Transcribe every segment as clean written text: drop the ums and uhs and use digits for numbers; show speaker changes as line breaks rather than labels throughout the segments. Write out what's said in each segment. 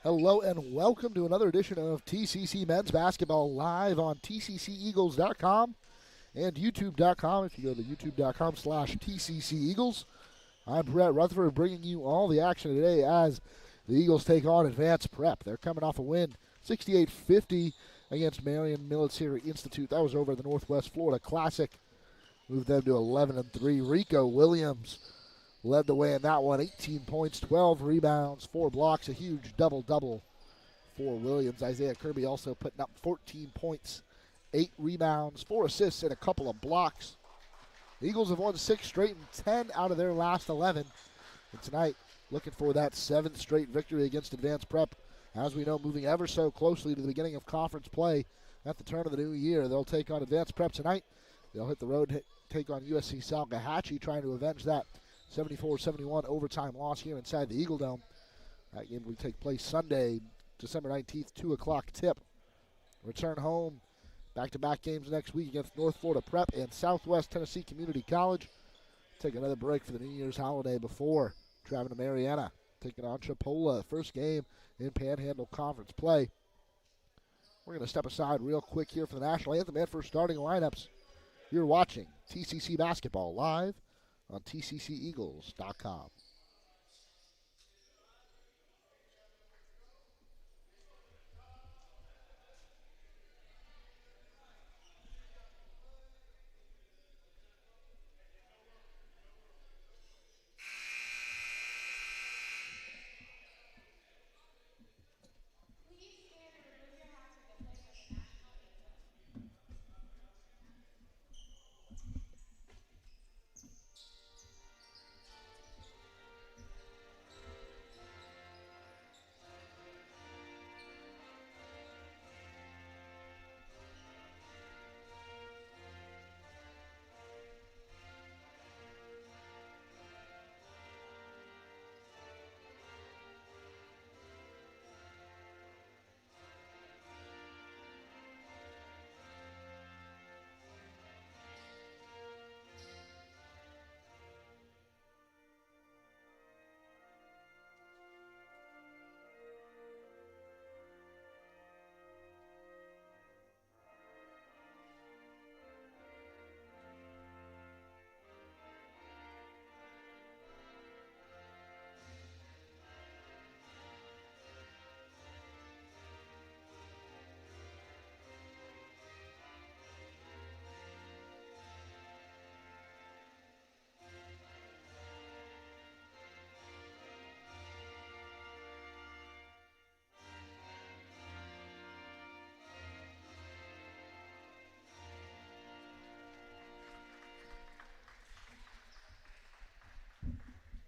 Hello and welcome to another edition of TCC Men's Basketball live on TCCEagles.com and YouTube.com. If you go to YouTube.com/TCCEagles, I'm Brett Rutherford bringing you all the action today as the Eagles take on Advanced Prep. They're coming off a win 68-50 against Marion Military Institute. That was over the Northwest Florida Classic. Moved them to 11-3. Rico Williams led the way in that one. 18 points, 12 rebounds, 4 blocks, a huge double-double for Williams. Isaiah Kirby also putting up 14 points, 8 rebounds, 4 assists, and a couple of blocks. The Eagles have won 6 straight and 10 out of their last 11. And tonight, looking for that 7th straight victory against Advanced Prep. As we know, moving ever so closely to the beginning of conference play at the turn of the new year. They'll take on Advanced Prep tonight. They'll hit the road, take on USC Salkehatchie, trying to avenge that 74-71 overtime loss here inside the Eagle Dome. That game will take place Sunday, December 19th, 2 o'clock tip. Return home, back-to-back games next week against North Florida Prep and Southwest Tennessee Community College. Take another break for the New Year's holiday before traveling to Mariana, taking on Chipola, first game in Panhandle Conference play. We're going to step aside real quick here for the national anthem and for starting lineups. You're watching TCC Basketball live on TCCEagles.com.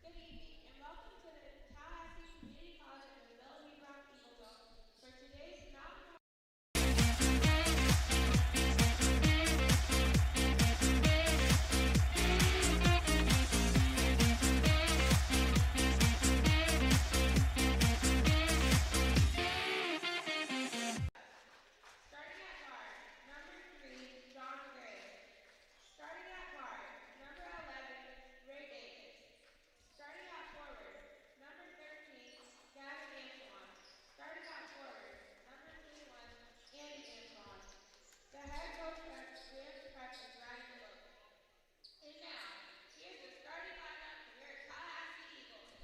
Good evening and welcome to the Tallahassee Community College and Ability Rock Eagle Dome for today's Mountain Starting at guard, number 3, John Gray. Starting at guard, number 11, Ray Davis. Starting at forward, number 13, Gavin Antoine. Starting at forward, number 21, Andy Antoine. The head coach of Advanced Prep is Ryan Wilk. And now, here's the starting lineup for your Tallahassee Eagles.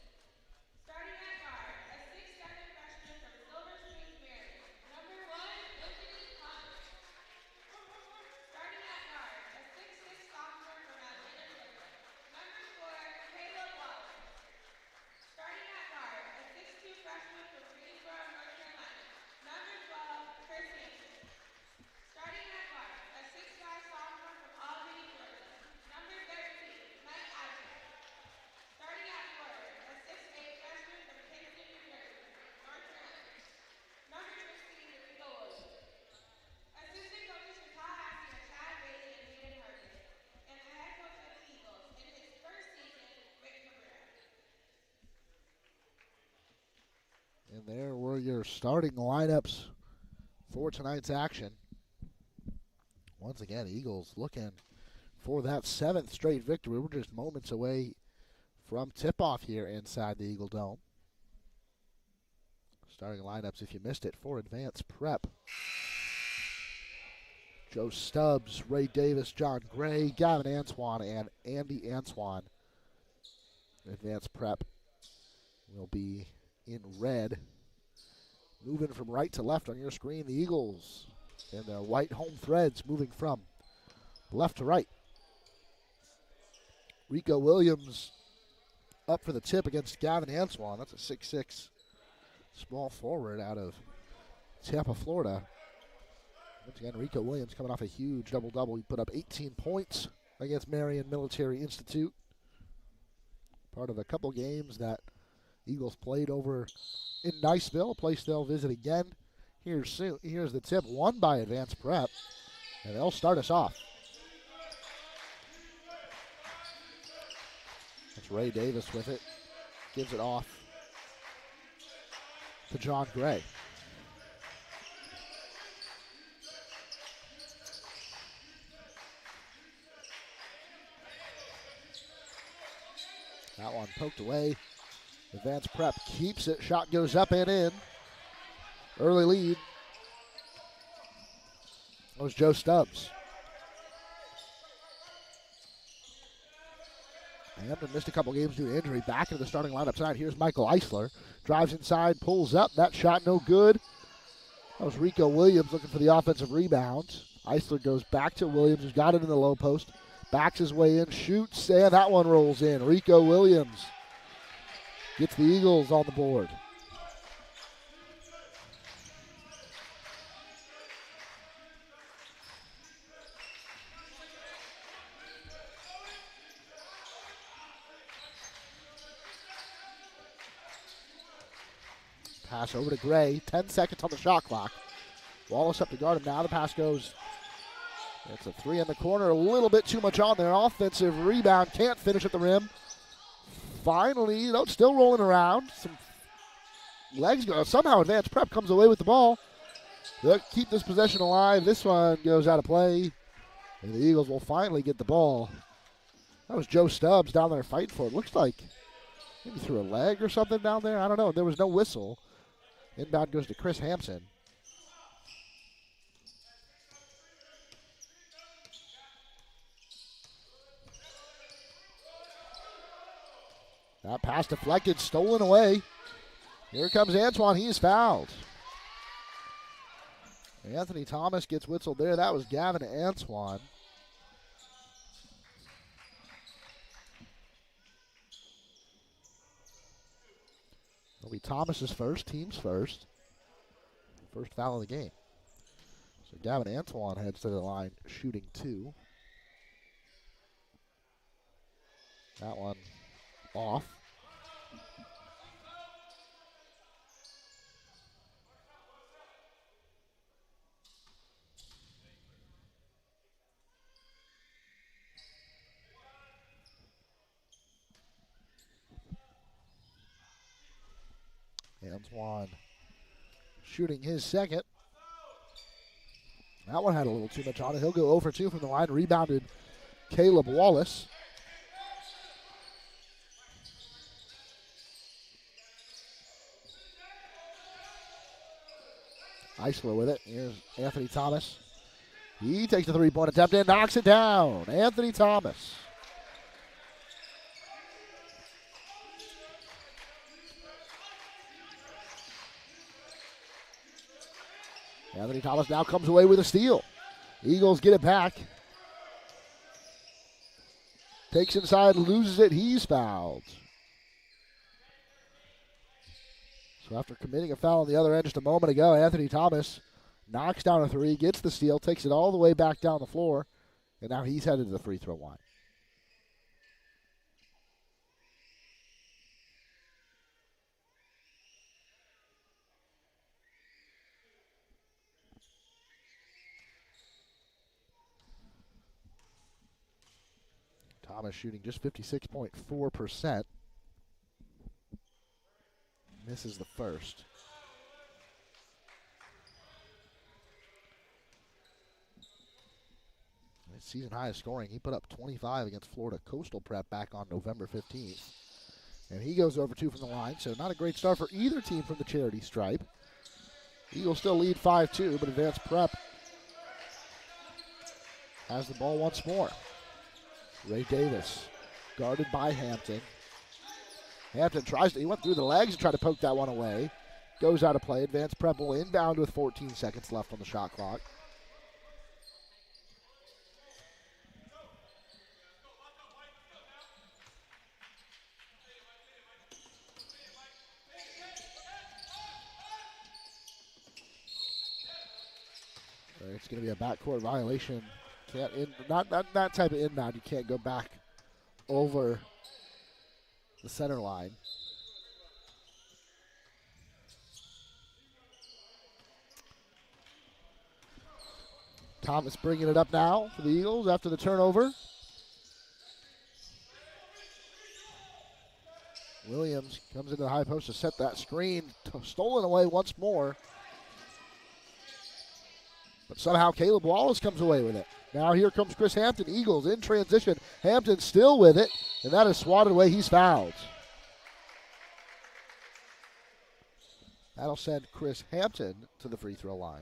Starting at guard, a 6'7" freshman from Silver Springs, Maryland. Number 1, Anthony Conway. Starting at guard, a 6'6" sophomore from Atlanta, Georgia. Number 4, Caleb Wallace. Starting at guard, a 6'2" freshman from Greensboro, North Carolina. Number 12, Chris Hansen. Starting at guard, a 6'5" sophomore from Albany, Georgia. Number 13, Mike Adler. Starting at forward, a 6'8" freshman from Kingston, New Jersey, North Carolina. Number 16, Rico Williams. Assistant coaches for Tallahassee are Chad Bailey and Hayden Hargis. And the head coach of the Eagles in his first season, Rick Cabrera.
And there were your starting lineups for tonight's action. Once again, Eagles looking for that 7th straight victory. We're just moments away from tip-off here inside the Eagle Dome. Starting lineups, if you missed it, for Advance Prep. Joe Stubbs, Ray Davis, John Gray, Gavin Antoine, and Andy Antoine. Advance Prep will be in red. Moving from right to left on your screen, the Eagles and their white home threads moving from left to right. Rico Williams up for the tip against Gavin Antoine. That's a 6'6" small forward out of Tampa, Florida. Once again, Rico Williams coming off a huge double-double. He put up 18 points against Marion Military Institute. Part of a couple games that Eagles played over in Niceville, a place they'll visit again here soon. Here's the tip, won by Advance Prep, and they'll start us off. That's Ray Davis with it. Gives it off to John Gray. That one poked away. Advance Prep keeps it. Shot goes up and in. Early lead. That was Joe Stubbs. Hampton missed a couple games due to injury. Back into the starting lineup tonight. Here's Michael Eisler. Drives inside, pulls up. That shot no good. That was Rico Williams looking for the offensive rebound. Eisler goes back to Williams, who's got it in the low post. Backs his way in, shoots, and that one rolls in. Rico Williams gets the Eagles on the board. Pass over to Gray. 10 seconds on the shot clock. Wallace up to guard him now. The pass goes. It's a three in the corner. A little bit too much on there. Offensive rebound. Can't finish at the rim. Finally, still rolling around. Some legs go. Somehow Advance Prep comes away with the ball. They'll keep this possession alive. This one goes out of play. And the Eagles will finally get the ball. That was Joe Stubbs down there fighting for it. Looks like maybe threw a leg or something down there. I don't know. There was no whistle. Inbound goes to Chris Hampson. That pass deflected, stolen away. Here comes Antoine. He is fouled. Anthony Thomas gets whistled there. That was Gavin Antoine. It'll be Thomas's first, team's first. First foul of the game. So Gavin Antoine heads to the line, shooting two. That one off. Antoine shooting his second. That one had a little too much on it. He'll go 0 for 2 from the line. Rebounded Caleb Wallace. Eisler with it. Here's Anthony Thomas. He takes the three-point attempt and knocks it down. Anthony Thomas. Anthony Thomas now comes away with a steal. Eagles get it back. Takes inside, loses it. He's fouled. So after committing a foul on the other end just a moment ago, Anthony Thomas knocks down a three, gets the steal, takes it all the way back down the floor, and now he's headed to the free throw line. Thomas shooting just 56.4%. Misses the first. Season high scoring. He put up 25 against Florida Coastal Prep back on November 15th. And he goes over 2 from the line, so not a great start for either team from the charity stripe. Eagles still lead 5-2, but Advanced Prep has the ball once more. Ray Davis, guarded by Hampton. Hampton he went through the legs and tried to poke that one away. Goes out of play. Advanced Prep will inbound with 14 seconds left on the shot clock. It's going to be a backcourt violation. Not that type of inbound. You can't go back over the center line. Thomas bringing it up now for the Eagles after the turnover. Williams comes into the high post to set that screen. Stolen away once more. But somehow Caleb Wallace comes away with it. Now here comes Chris Hampton. Eagles in transition. Hampton still with it, and that is swatted away. He's fouled. That'll send Chris Hampton to the free throw line.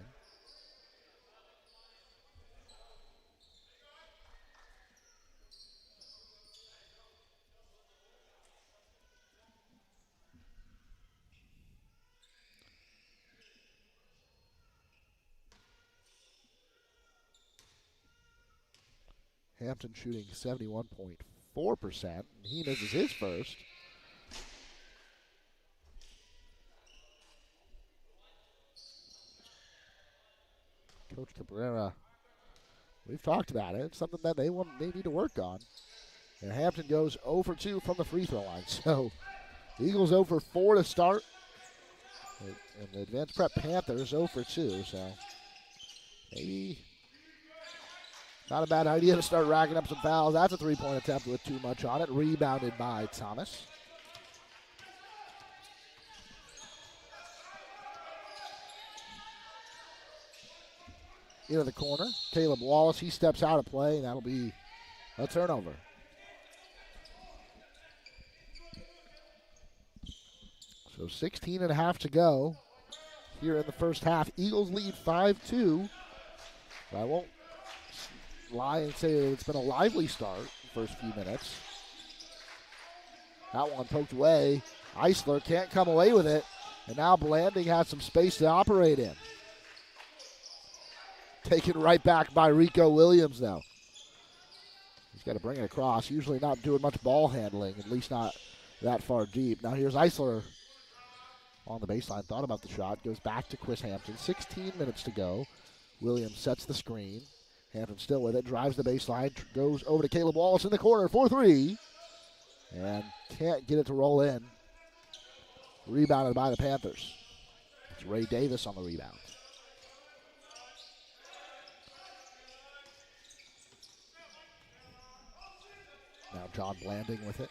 Hampton shooting 71.4%, and he misses his first. Coach Cabrera, we've talked about it. It's something that they need to work on. And Hampton goes 0 for 2 from the free throw line. So the Eagles 0 for 4 to start. And the Advanced Prep Panthers 0 for 2. So maybe not a bad idea to start racking up some fouls. That's a three-point attempt with too much on it. Rebounded by Thomas. Into the corner. Caleb Wallace, he steps out of play, and that'll be a turnover. So 16 and a half to go here in the first half. Eagles lead 5-2. I won't lie and say it's been a lively start the first few minutes. That one poked away. Eisler can't come away with it. And now Blanding has some space to operate in. Taken right back by Rico Williams now. He's got to bring it across. Usually not doing much ball handling, at least not that far deep. Now here's Eisler on the baseline. Thought about the shot. Goes back to Chris Hampton. 16 minutes to go. Williams sets the screen. Hampton still with it, drives the baseline, goes over to Caleb Wallace in the corner for 3, and can't get it to roll in. Rebounded by the Panthers. It's Ray Davis on the rebound. Now John Blanding with it.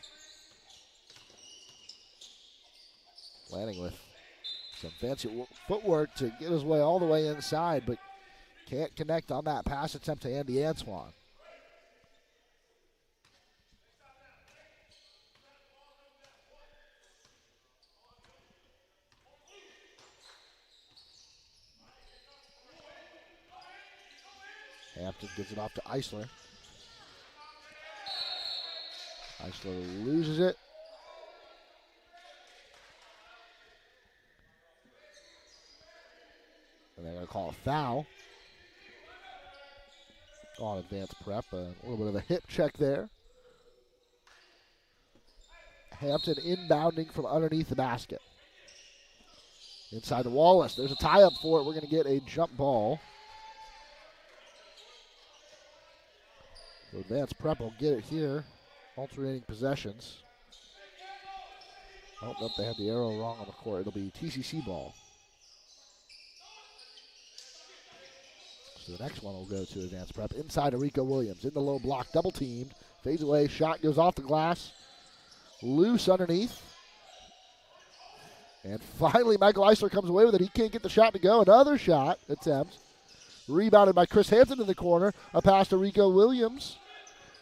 Blanding with some fancy footwork to get his way all the way inside, but can't connect on that pass attempt to Andy Antoine. Hampton gives it off to Eisler. Eisler loses it. And they're going to call a foul on Advanced Prep. A little bit of a hip check there. Hampton inbounding from underneath the basket. Inside to Wallace. There's a tie-up for it. We're going to get a jump ball. So Advanced Prep will get it here. Alternating possessions. Oh, nope, they had the arrow wrong on the court. It'll be TCC ball. So the next one will go to Advanced Prep. Inside to Rico Williams. In the low block, double teamed. Fades away, shot goes off the glass. Loose underneath. And finally, Michael Eisler comes away with it. He can't get the shot to go. Another shot attempt. Rebounded by Chris Hampton in the corner. A pass to Rico Williams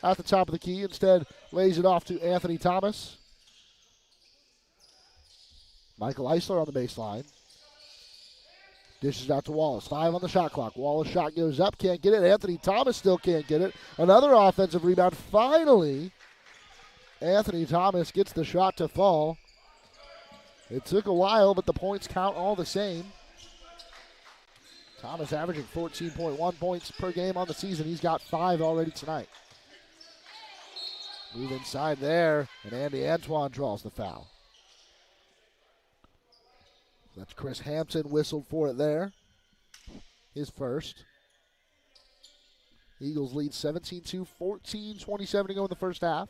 at the top of the key. Instead, lays it off to Anthony Thomas. Michael Eisler on the baseline. Dishes out to Wallace. 5 on the shot clock. Wallace shot goes up. Can't get it. Anthony Thomas still can't get it. Another offensive rebound. Finally, Anthony Thomas gets the shot to fall. It took a while, but the points count all the same. Thomas averaging 14.1 points per game on the season. He's got 5 already tonight. Move inside there, and Andy Antoine draws the foul. That's Chris Hampson whistled for it there. His first. Eagles lead 17-2, 14:27 to go in the first half.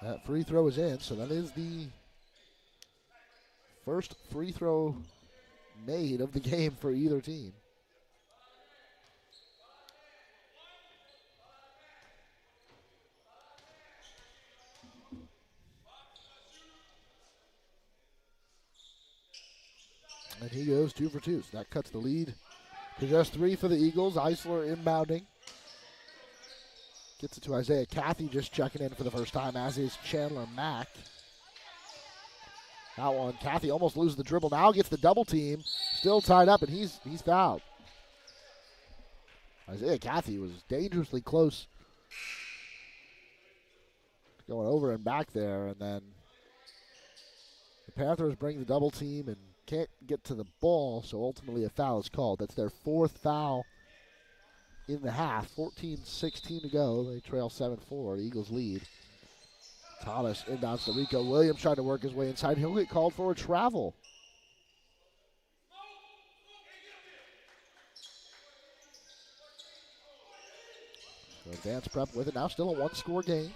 That free throw is in, so that is the first free throw made of the game for either team. And he goes 2 for 2. So that cuts the lead to just 3 for the Eagles. Eisler inbounding. Gets it to Isaiah Cathy, just checking in for the first time, as is Chandler Mack. That one, Cathy almost loses the dribble. Now gets the double team. Still tied up, and he's fouled. Isaiah Cathy was dangerously close. Going over and back there, and then the Panthers bring the double team and can't get to the ball, so ultimately a foul is called. That's their 4th foul in the half. 14:16 to go. They trail 7-4. The Eagles lead. Thomas inbounds to Rico Williams, trying to work his way inside. He'll get called for a travel. So Advanced Prep with it now. Still a 1-score game.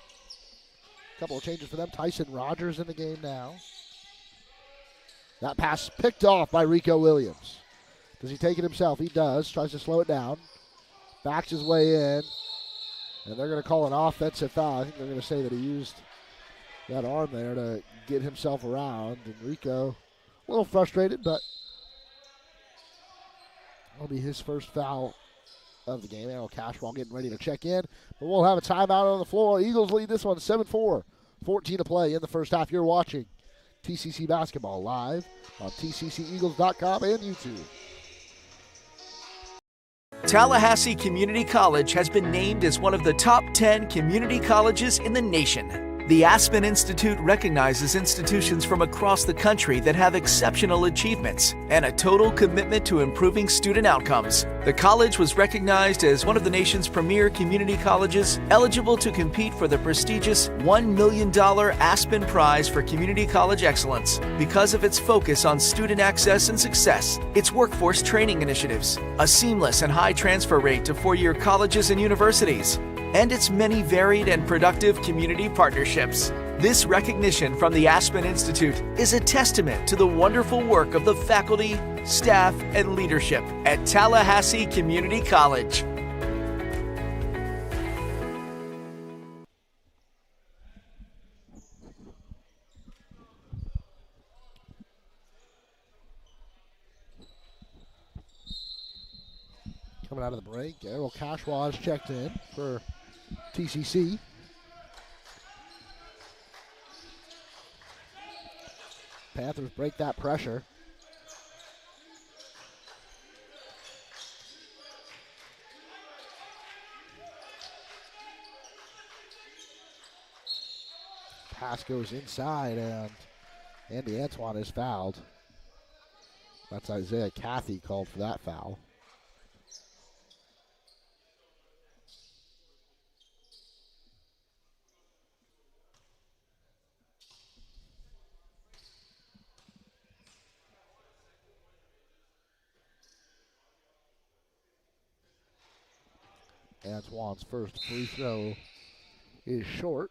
Couple of changes for them. Tyson Rogers in the game now. That pass picked off by Rico Williams. Does he take it himself? He does. Tries to slow it down. Backs his way in. And they're going to call an offensive foul. I think they're going to say that he used that arm there to get himself around. And Rico, a little frustrated, but that'll be his first foul of the game. Errol Cashwell getting ready to check in. But we'll have a timeout on the floor. Eagles lead this one 7-4. 14 to play in the first half. You're watching TCC Basketball live on TCCEagles.com and YouTube.
Tallahassee Community College has been named as one of the top 10 community colleges in the nation. The Aspen Institute recognizes institutions from across the country that have exceptional achievements and a total commitment to improving student outcomes. The college was recognized as one of the nation's premier community colleges, eligible to compete for the prestigious $1 million Aspen Prize for Community College Excellence because of its focus on student access and success, its workforce training initiatives, a seamless and high transfer rate to four-year colleges and universities, and its many varied and productive community partnerships. This recognition from the Aspen Institute is a testament to the wonderful work of the faculty, staff, and leadership at Tallahassee Community College.
Coming out of the break, Errol Cashwell has checked in for TCC. Panthers break that pressure. Pass goes inside, and Andy Antoine is fouled. That's Isaiah Cathy called for that foul. Antoine's first free throw is short.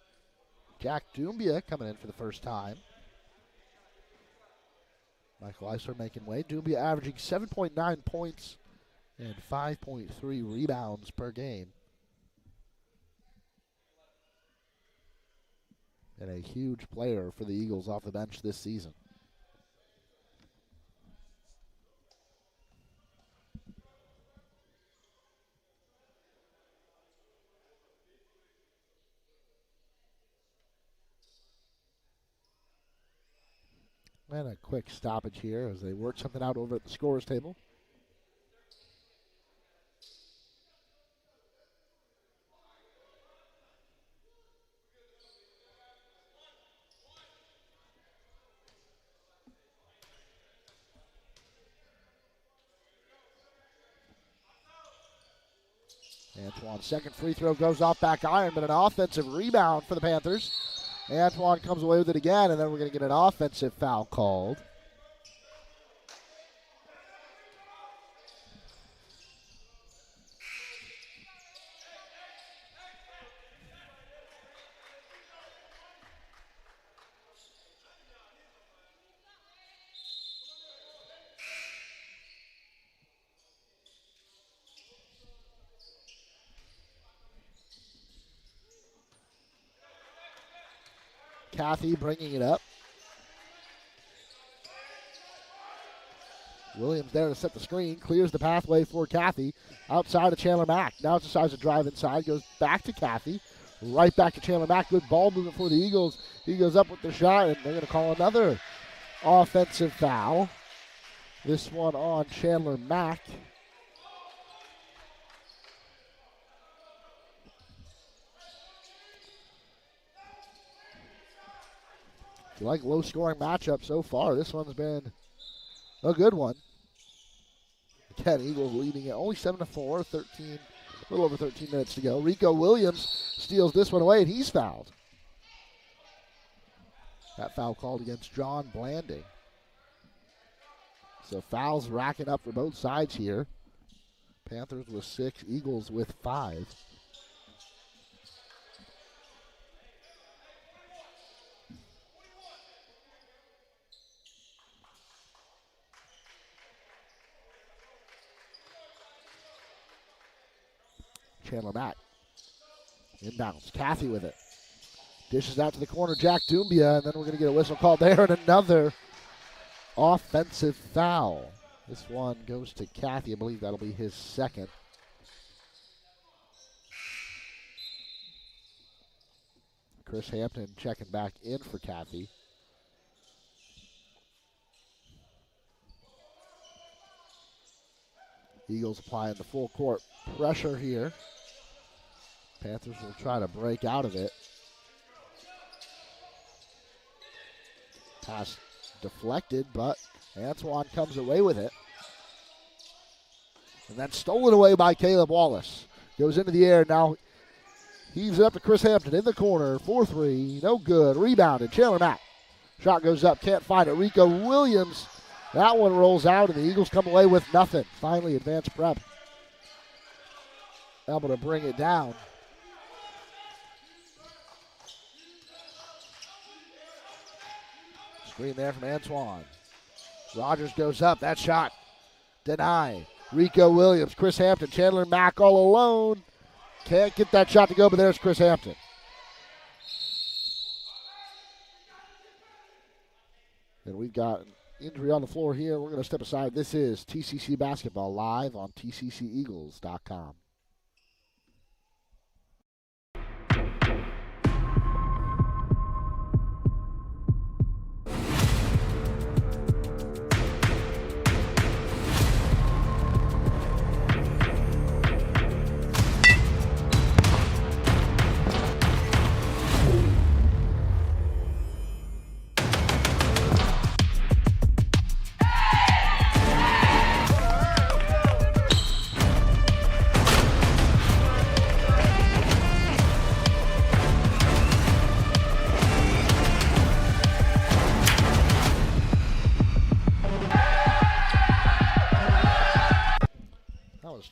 Jack Doumbia coming in for the first time. Michael Eisler making way. Doumbia averaging 7.9 points and 5.3 rebounds per game. And a huge player for the Eagles off the bench this season. And a quick stoppage here as they work something out over at the scorer's table. Antoine's second free throw goes off back iron, but an offensive rebound for the Panthers. Antoine comes away with it again, and then we're going to get an offensive foul called. Cathy bringing it up. Williams there to set the screen, clears the pathway for Cathy. Outside of Chandler Mack. Now decides to drive inside, goes back to Cathy. Right back to Chandler Mack. Good ball movement for the Eagles. He goes up with the shot, and they're going to call another offensive foul. This one on Chandler Mack. If you like low-scoring matchup so far, this one's been a good one. Again, Eagles leading it only 7-4, 13, a little over 13 minutes to go. Rico Williams steals this one away, and he's fouled. That foul called against John Blanding. So fouls racking up for both sides here. Panthers with 6, Eagles with 5. Chandler Mack. Inbounds. Cathy with it. Dishes out to the corner. Jack Doumbia, and then we're going to get a whistle called there, and another offensive foul. This one goes to Cathy. I believe that'll be his second. Chris Hampton checking back in for Cathy. Eagles applying the full court pressure here. Panthers will try to break out of it. Pass deflected, but Antoine comes away with it. And then stolen away by Caleb Wallace. Goes into the air. Now heaves it up to Chris Hampton in the corner. 4-3. No good. Rebounded. Chandler Mack. Shot goes up. Can't find it. Rico Williams. That one rolls out, and the Eagles come away with nothing. Finally, Advanced Prep able to bring it down. Screen there from Antoine. Rogers goes up. That shot denied. Rico Williams, Chris Hampton, Chandler Mack all alone. Can't get that shot to go, but there's Chris Hampton. And we've got an injury on the floor here. We're going to step aside. This is TCC Basketball live on tcceagles.com.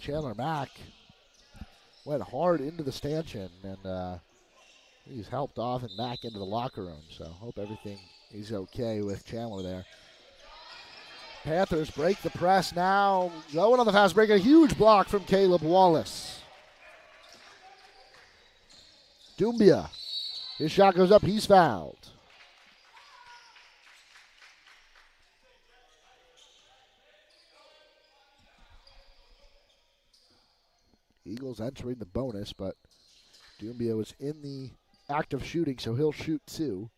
Chandler Mack went hard into the stanchion, and he's helped off and Mack into the locker room. So hope everything is okay with Chandler there. Panthers break the press now. Going on the fast break. A huge block from Caleb Wallace. Doumbia. His shot goes up. He's fouled. Eagles entering the bonus, but Doumbia was in the act of shooting, so he'll shoot 2.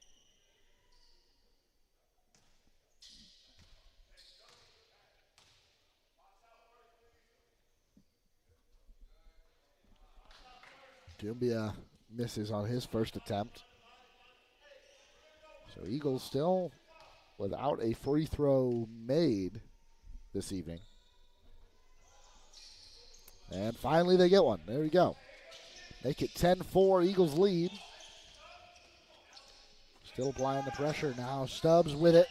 Dumbia misses on his first attempt. So Eagles still without a free throw made this evening. And finally they get one. There we go. Make it 10-4, Eagles lead. Still applying the pressure now. Stubbs with it.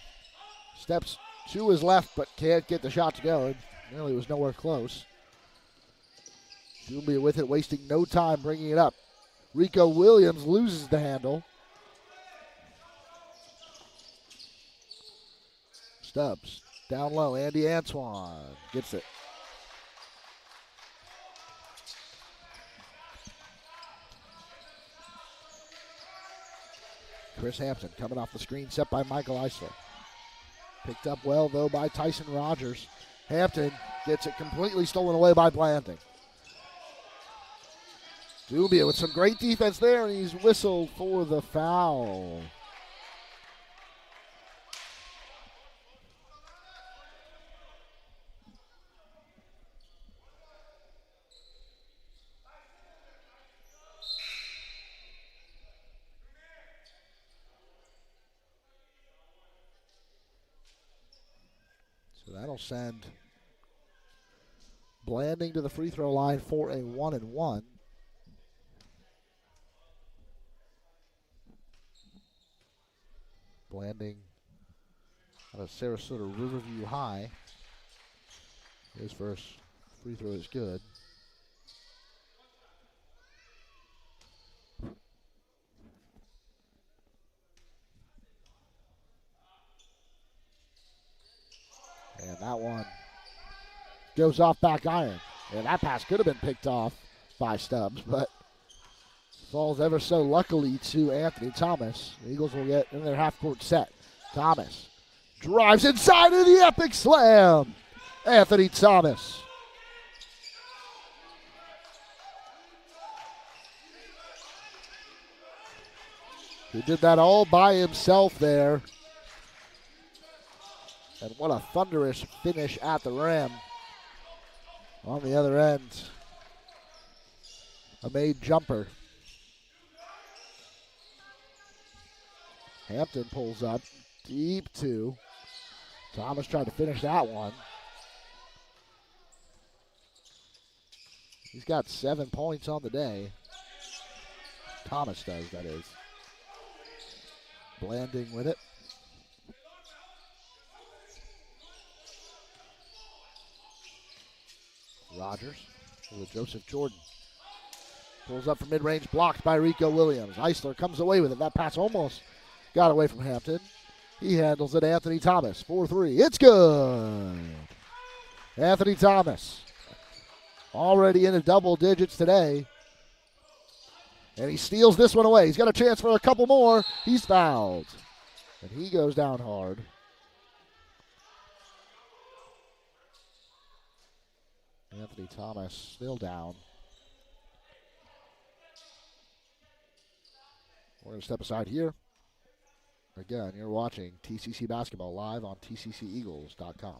Steps to his left, but can't get the shot to go. It really was nowhere close. Dumbia with it, wasting no time bringing it up. Rico Williams loses the handle. Stubbs down low. Andy Antoine gets it. Chris Hampton coming off the screen, set by Michael Eisler. Picked up well, though, by Tyson Rogers. Hampton gets it completely stolen away by Blanding. Dumbia with some great defense there, and he's whistled for the foul. So that'll send Blanding to the free throw line for a 1-and-1. Blanding out of Sarasota Riverview High. His first free throw is good. And that one goes off back iron. And that pass could have been picked off by Stubbs, but falls ever so luckily to Anthony Thomas. The Eagles will get in their half-court set. Thomas drives inside of the epic slam. Anthony Thomas. He did that all by himself there. And what a thunderous finish at the rim. On the other end, a made jumper. Hampton pulls up, deep two. Thomas tried to finish that one. He's got 7 points on the day. Thomas does, that is. Blanding with it. Rogers with Joseph Jordan. Pulls up for mid-range, blocked by Rico Williams. Eisler comes away with it. That pass almost got away from Hampton. He handles it. Anthony Thomas, 4-3. It's good. Anthony Thomas already into double digits today. And he steals this one away. He's got a chance for a couple more. He's fouled. And he goes down hard. Anthony Thomas still down. We're going to step aside here. Again, you're watching TCC Basketball live on tcceagles.com.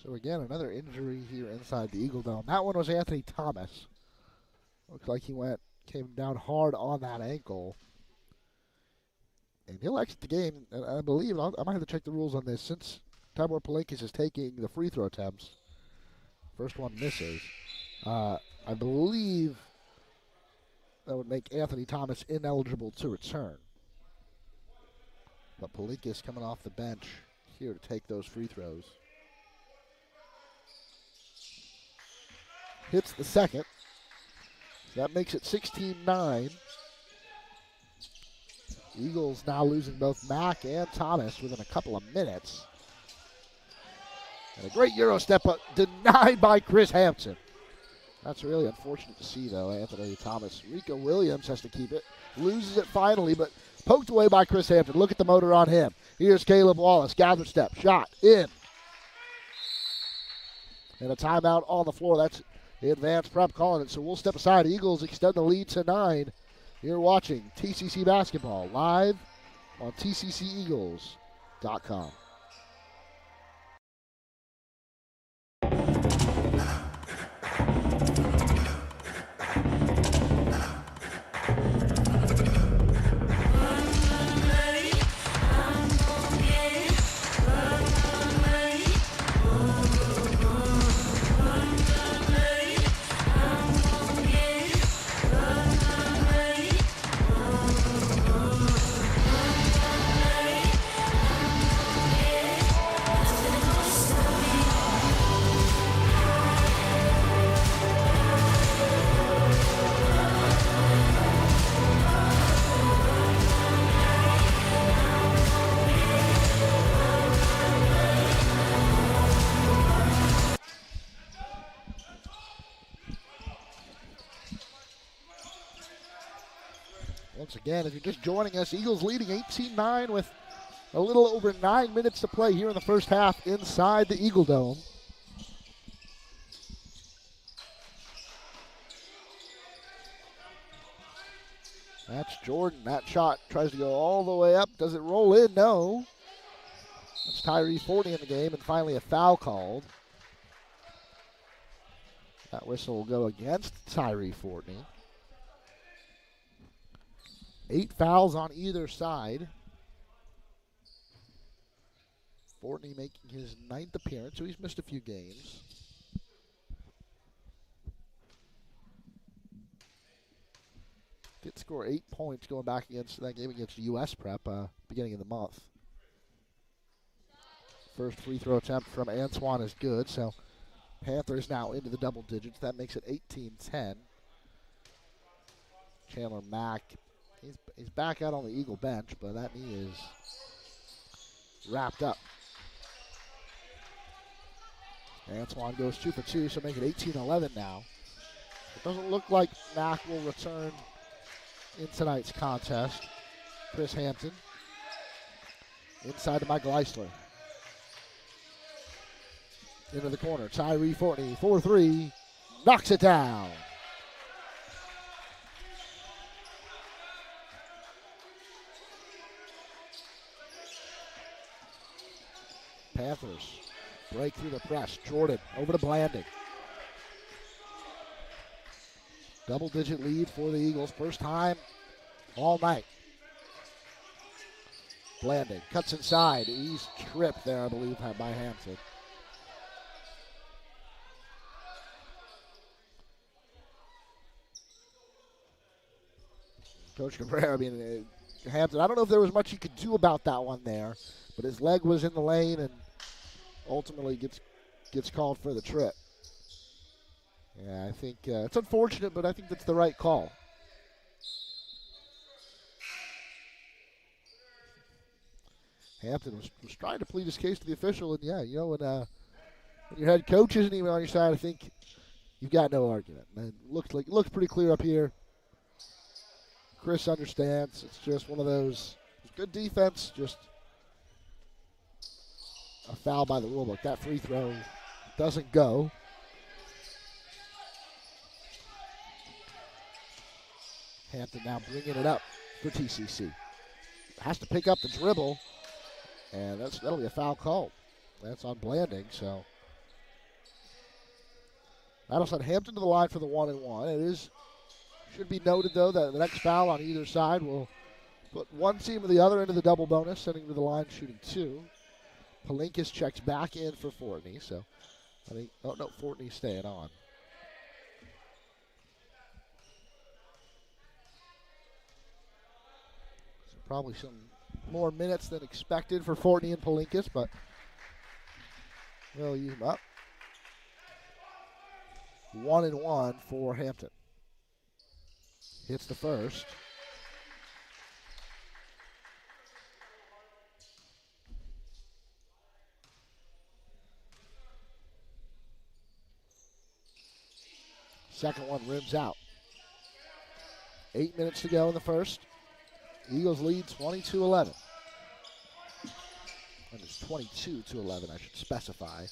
So again, another injury here inside the Eagle Dome. That one was Anthony Thomas. Looks like he came down hard on that ankle. And he'll exit the game, and I believe, I might have to check the rules on this, since Tibor Palinkis is taking the free throw attempts. First one misses. I believe that would make Anthony Thomas ineligible to return. But Palinkis coming off the bench here to take those free throws. Hits the second. So that makes it 16-9. Eagles now losing both Mack and Thomas within a couple of minutes. And a great Euro step up denied by Chris Hampton. That's really unfortunate to see, though. Anthony Thomas. Rico Williams has to keep it. Loses it finally, but poked away by Chris Hampton. Look at the motor on him. Here's Caleb Wallace. Gather step. Shot. In. And a timeout on the floor. That's the advanced prep calling it. So we'll step aside. Eagles extend the lead to 9. You're watching TCC Basketball live on TCCEagles.com. Once again, if you're just joining us, Eagles leading 18-9 with a little over 9 minutes to play here in the first half inside the Eagle Dome. That's Jordan. That shot tries to go all the way up. Does it roll in? No. That's Tyree Fortney in the game, and finally a foul called. That whistle will go against Tyree Fortney. 8 fouls on either side. Fortney making his 9th appearance, so he's missed a few games. Did score 8 points going back against that game against US Prep beginning of the month. First free throw attempt from Antoine is good, so Panthers now into the double digits. That makes it 18-10. Chandler Mack. He's back out on the Eagle bench, but that knee is wrapped up. Antoine goes 2 for 2, so make it 18-11 now. It doesn't look like Mack will return in tonight's contest. Chris Hampton inside to Michael Eisler. Into the corner. Tyree Fortney, 4-3, knocks it down. Panthers break through the press. Jordan over to Blanding. Double-digit lead for the Eagles. First time all night. Blanding cuts inside. He's tripped there, I believe, by Hampton. Coach Cabrera, Hampton, I don't know if there was much he could do about that one there, but his leg was in the lane and ultimately gets called for the trip. Yeah, I think it's unfortunate, but I think that's the right call. Hampton was trying to plead his case to the official, and yeah, when your head coach isn't even on your side, I think you've got no argument. And it looks pretty clear up here. Chris understands. It's just one of those good defense, just a foul by the rulebook. That free throw doesn't go. Hampton now bringing it up for TCC. Has to pick up the dribble, and that'll be a foul call. That's on Blanding, so That'll send Hampton to the line for the 1-and-1. Should be noted, though, that the next foul on either side will put one team or the other into the double bonus, sending to the line shooting 2. Palinkas checks back in for Fortney, so I think, oh no, Fortney's staying on. So probably some more minutes than expected for Fortney and Palinkas, but they'll use them up. 1-and-1 for Hampton. Hits the first. Second one rims out. 8 minutes to go in the first. Eagles lead 22-11. And it's 22-11, I should specify.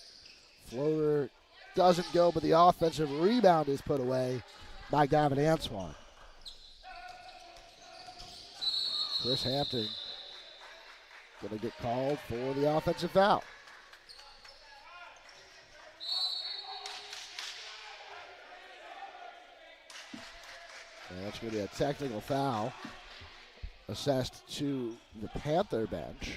Floater doesn't go, but the offensive rebound is put away by Gavin Antoine. Chris Hampton going to get called for the offensive foul. And that's going to be a technical foul assessed to the Panther bench.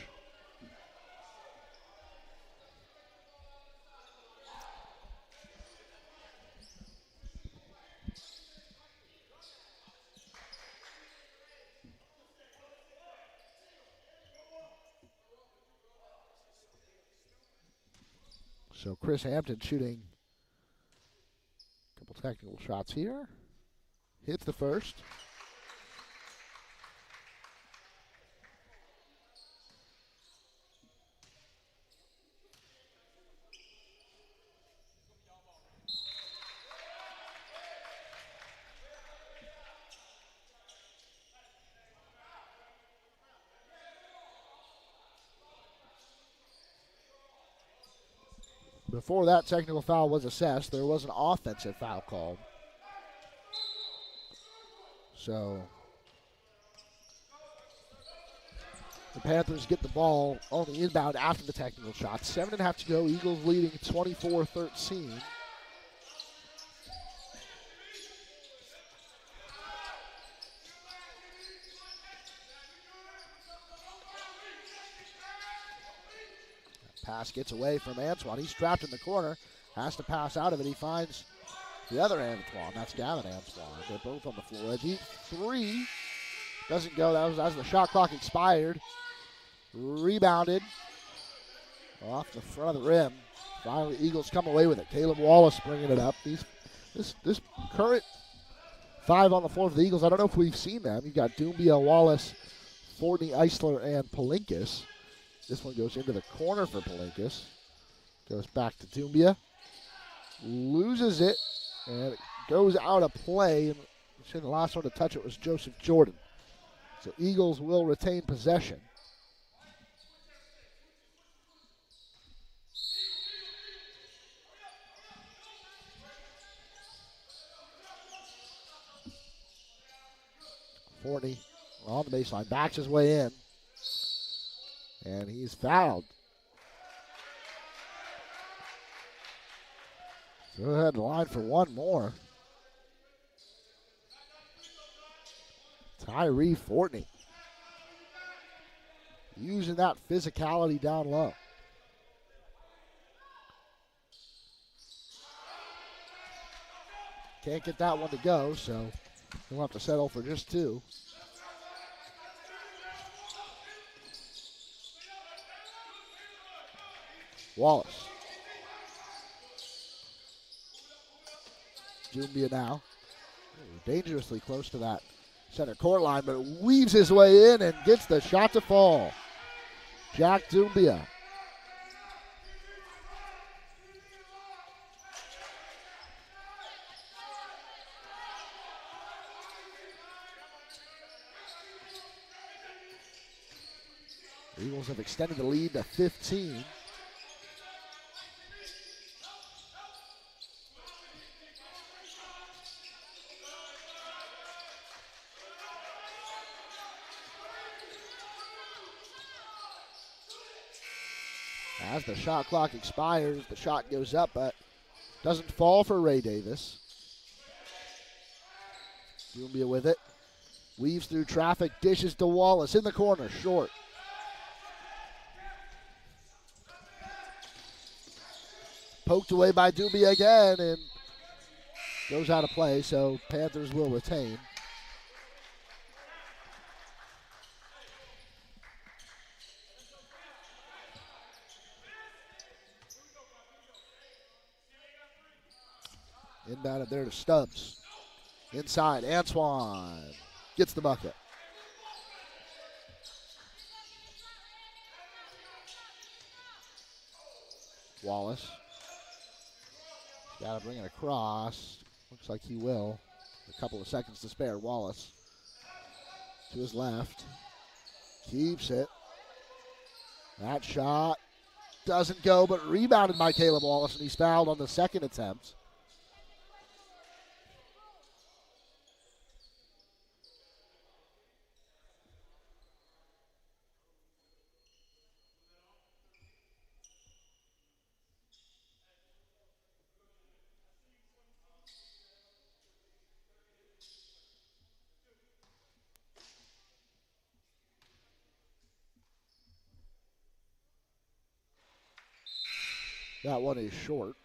So Chris Hampton shooting a couple technical shots here. Hits the first. Before that technical foul was assessed, there was an offensive foul called. So the Panthers get the ball on the inbound after the technical shot. 7.5 to go. Eagles leading 24-13. Pass gets away from Antoine. He's trapped in the corner. Has to pass out of it. He finds the other Antoine. That's Gavin Antoine. They're both on the floor. Deep three. Doesn't go. That was as the shot clock expired. Rebounded off the front of the rim. Finally, Eagles come away with it. Caleb Wallace bringing it up. This current 5 on the floor for the Eagles, I don't know if we've seen them. You've got Doumbia, Wallace, Fortney, Eisler, and Palinkas. This one goes into the corner for Palinkas. Goes back to Doumbia. Loses it, and it goes out of play. And the last one to touch it was Joseph Jordan. So Eagles will retain possession. Fortney on the baseline, backs his way in. And he's fouled. So ahead line for one more. Tyree Fortney. Using that physicality down low. Can't get that one to go, so he'll have to settle for just 2. Wallace. Doumbia now. Dangerously close to that center court line, but weaves his way in and gets the shot to fall. Jack Doumbia. The Eagles have extended the lead to 15. As the shot clock expires, the shot goes up, but Doesn't fall for Ray Davis. Dumbia with it. Weaves through traffic, dishes to Wallace in the corner, short. Poked away by Dumbia again and goes out of play, so Panthers will retain. Inbound it there to Stubbs. Inside, Antoine gets the bucket. Wallace. Got to bring it across. Looks like he will. A couple of seconds to spare. Wallace to his left. Keeps it. That shot doesn't go, but rebounded by Caleb Wallace, and he's fouled on the second attempt. That one is short.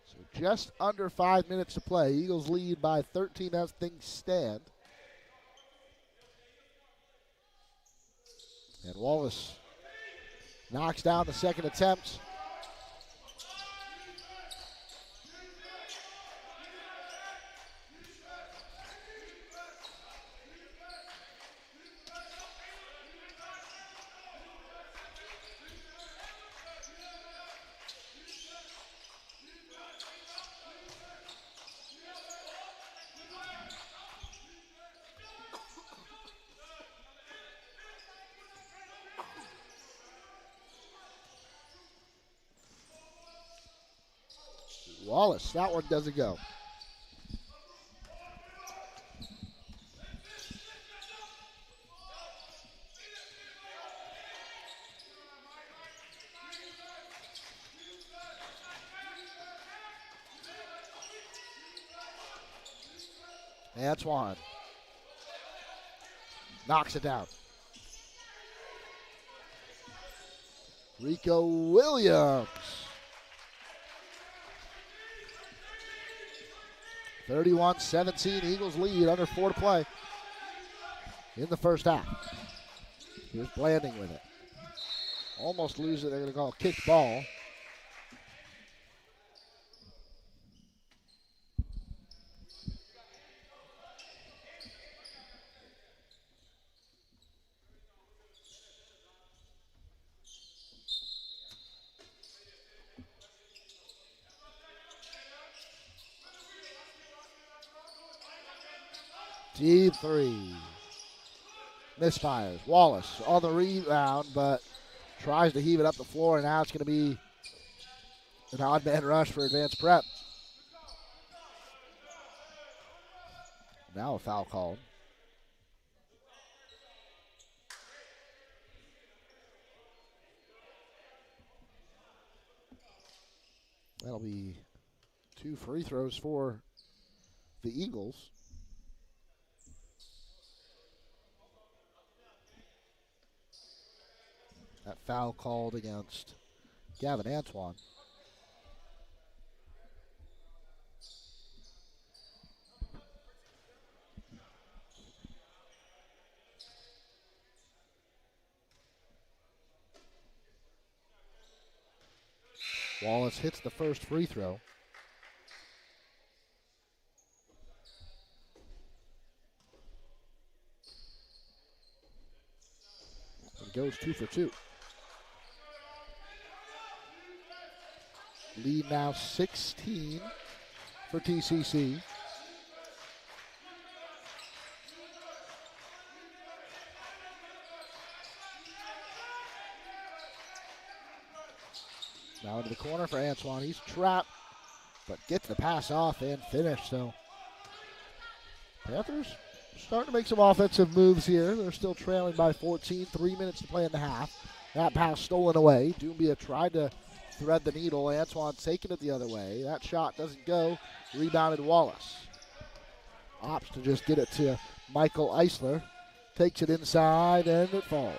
So just under 5 minutes to play. Eagles lead by 13 as things stand. And Wallace knocks down the second attempt. Wallace, that one doesn't go. Antoine knocks it down. Rico Williams. 31-17, Eagles lead, under 4 to play in the first half. Here's Blanding with it. Almost lose it, they're going to call a kicked ball. Deep three. Misfires. Wallace on the rebound, but tries to heave it up the floor, and now it's going to be an odd man rush for Advanced Prep. Now a foul called. That'll be 2 free throws for the Eagles. That foul called against Gavin Antoine. Wallace hits the first free throw. And goes 2 for 2. Lead now 16 for TCC. Now into the corner for Antoine. He's trapped, but gets the pass off and finish. So Panthers Starting to make some offensive moves here. They're still trailing by 14. 3 minutes to play in the half. That pass stolen away. Doumbia tried to thread the needle. Antoine taking it the other way. That shot doesn't go. Rebounded Wallace. Opts to just get it to Michael Eisler. Takes it inside and it falls.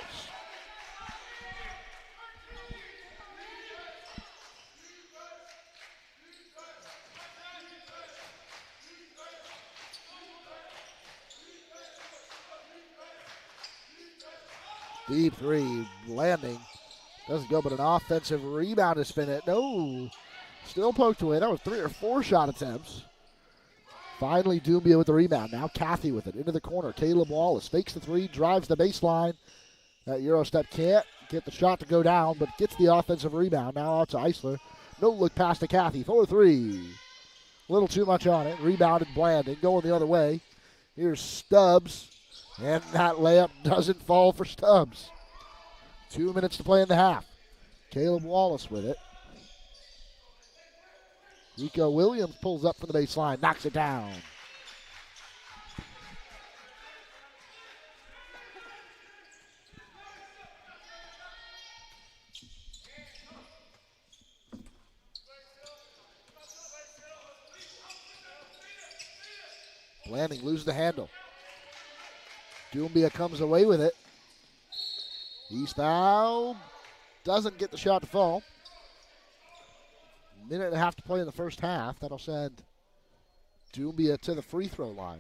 Deep three, landing. Doesn't go, but an offensive rebound to spin it. No, still poked away. That was 3 or 4 shot attempts. Finally, Doumbia with the rebound. Now Cathy with it into the corner. Caleb Wallace fakes the three, drives the baseline. That Euro step can't get the shot to go down, but gets the offensive rebound. Now out to Eisler. No look pass to Cathy. 4-3. A little too much on it. Rebounded Blanding. Going the other way. Here's Stubbs. And that layup doesn't fall for Stubbs. 2 minutes to play in the half. Caleb Wallace with it. Rico Williams pulls up from the baseline, knocks it down. Blanding loses the handle. Doumbia comes away with it. He's fouled. Doesn't get the shot to fall. Minute and a half to play in the first half. That'll send Doumbia to the free throw line.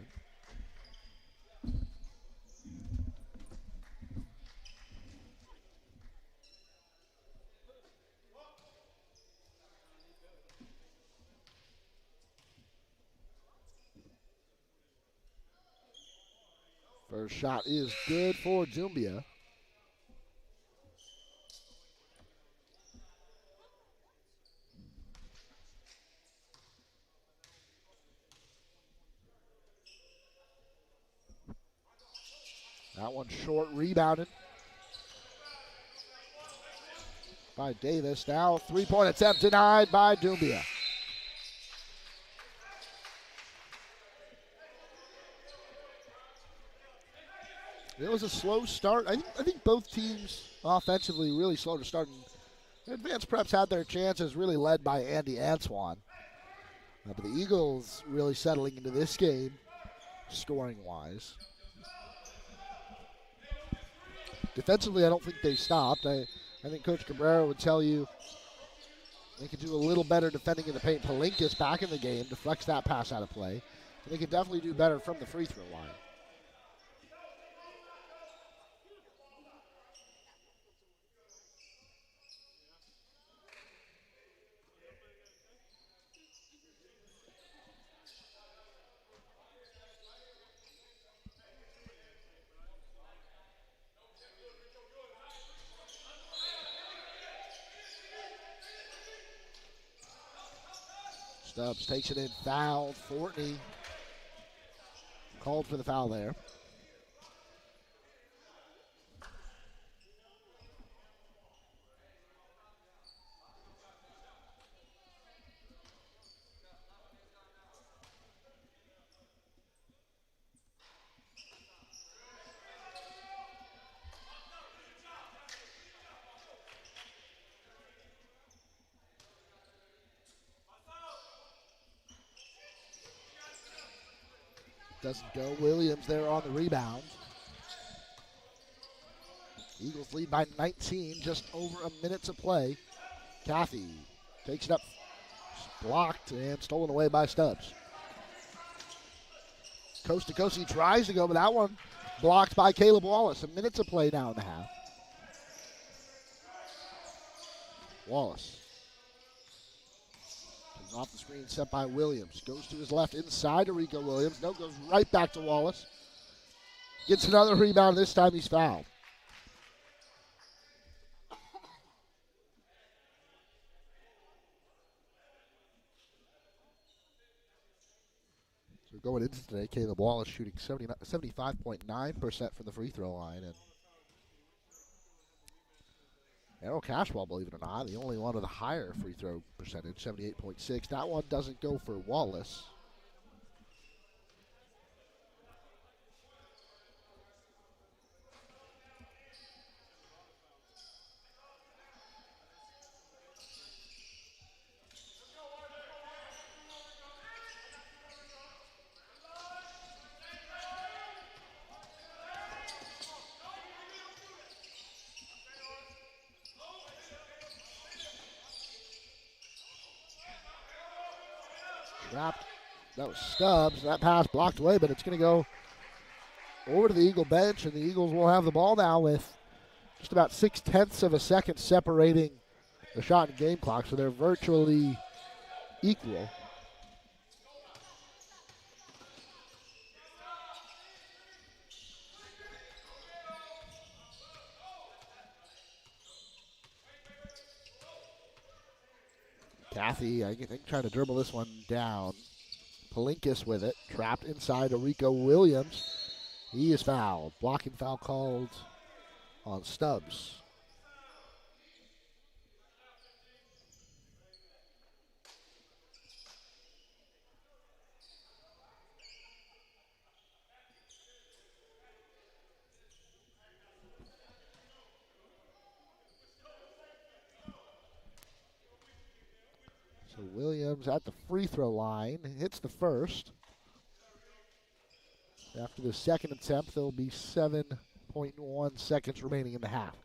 First shot is good for Doumbia. That one short, rebounded by Davis. Now three-point attempt denied by Doumbia. It was a slow start. I think both teams offensively really slow to start. Advanced Preps had their chances, really led by Andy Antoine. But the Eagles really settling into this game, scoring-wise. Defensively, I don't think they stopped. I think Coach Cabrera would tell you they could do a little better defending in the paint. Palinkas back in the game, deflects that pass out of play. And they could definitely do better from the free throw line. Stubbs takes it in, fouled. Fortney called for the foul there. Doesn't go. Williams there on the rebound. Eagles lead by 19, just over a minute to play. Cathy takes it up, blocked and stolen away by Stubbs. Coast to coast, he tries to go, but that one blocked by Caleb Wallace. A minute to play now in the half. Wallace. Off the screen, set by Williams. Goes to his left, inside to Rico Williams. No, goes right back to Wallace. Gets another rebound. This time he's fouled. So going into today, Caleb Wallace shooting 75.9% from the free throw line. And Errol Cashwell, believe it or not, the only one with a higher free throw percentage, 78.6. That one doesn't go for Wallace. Wrapped. That was Stubbs. That pass blocked away, but it's going to go over to the Eagle bench, and the Eagles will have the ball now with just about 0.6 of a second separating the shot and game clock, so they're virtually equal. Kathy, I think, trying to dribble this one down. Palinkas with it, trapped inside to Rico Williams. He is fouled. Blocking foul called on Stubbs. So Williams at the free throw line, hits the first. After the second attempt, there'll be 7.1 seconds remaining in the half.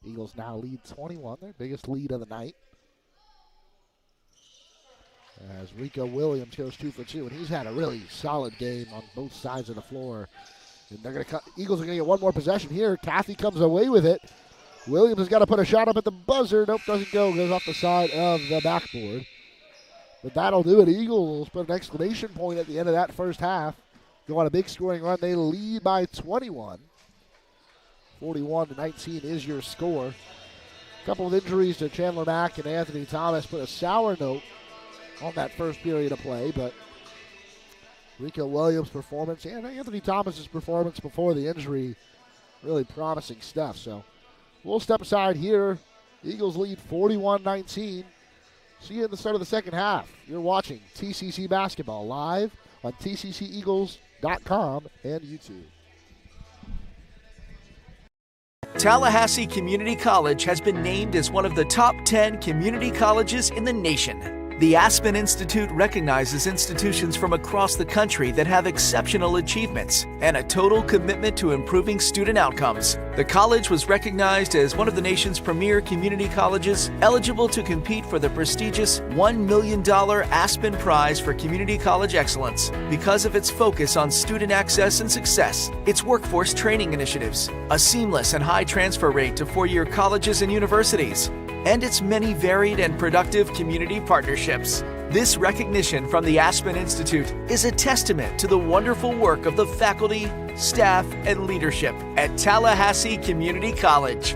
Eagles now lead 21, their biggest lead of the night. As Rico Williams goes 2 for 2, and he's had a really solid game on both sides of the floor. And they're going to cut. Eagles are going to get one more possession here. Kathy comes away with it. Williams has got to put a shot up at the buzzer. Nope, doesn't go. Goes off the side of the backboard. But that'll do it. Eagles put an exclamation point at the end of that first half. Go on a big scoring run. They lead by 21. 41-19 is your score. A couple of injuries to Chandler Mack and Anthony Thomas put a sour note on that first period of play, but Rico Williams' performance and Anthony Thomas's performance before the injury, really promising stuff. So we'll step aside here. Eagles lead 41-19. See you at the start of the second half. You're watching TCC Basketball live on tcceagles.com and YouTube.
Tallahassee Community College has been named as one of the top 10 community colleges in the nation. The Aspen Institute recognizes institutions from across the country that have exceptional achievements and a total commitment to improving student outcomes. The college was recognized as one of the nation's premier community colleges eligible to compete for the prestigious $1 million Aspen Prize for Community College Excellence because of its focus on student access and success, its workforce training initiatives, a seamless and high transfer rate to four-year colleges and universities, and its many varied and productive community partnerships. This recognition from the Aspen Institute is a testament to the wonderful work of the faculty, staff, and leadership at Tallahassee Community College.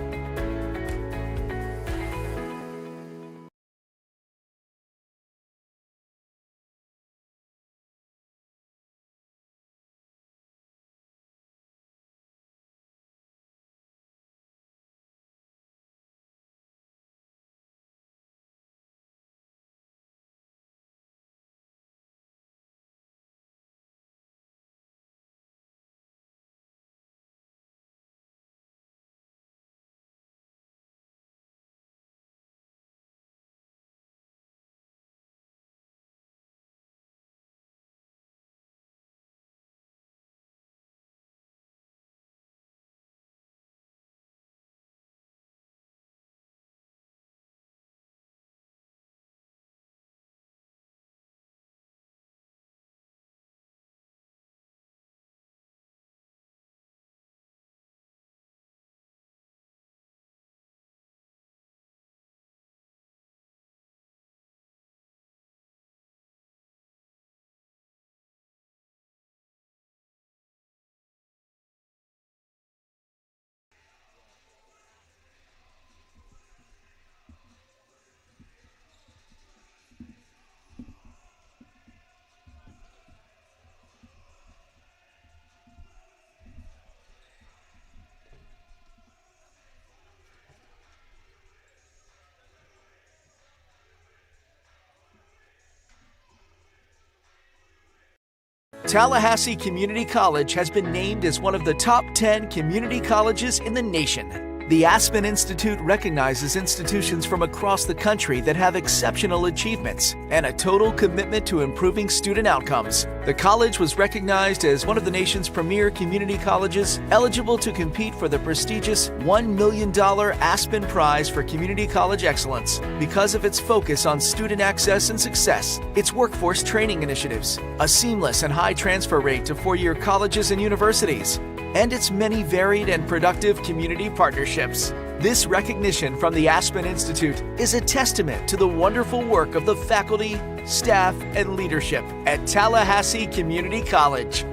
Tallahassee Community College has been named as one of the top 10 community colleges in the nation. The Aspen Institute recognizes institutions from across the country that have exceptional achievements and a total commitment to improving student outcomes. The college was recognized as one of the nation's premier community colleges, eligible to compete for the prestigious $1 million Aspen Prize for Community College Excellence because of its focus on student access and success, its workforce training initiatives, a seamless and high transfer rate to four-year colleges and universities, and its many varied and productive community partnerships. This recognition from the Aspen Institute is a testament to the wonderful work of the faculty, staff, and leadership at Tallahassee Community College.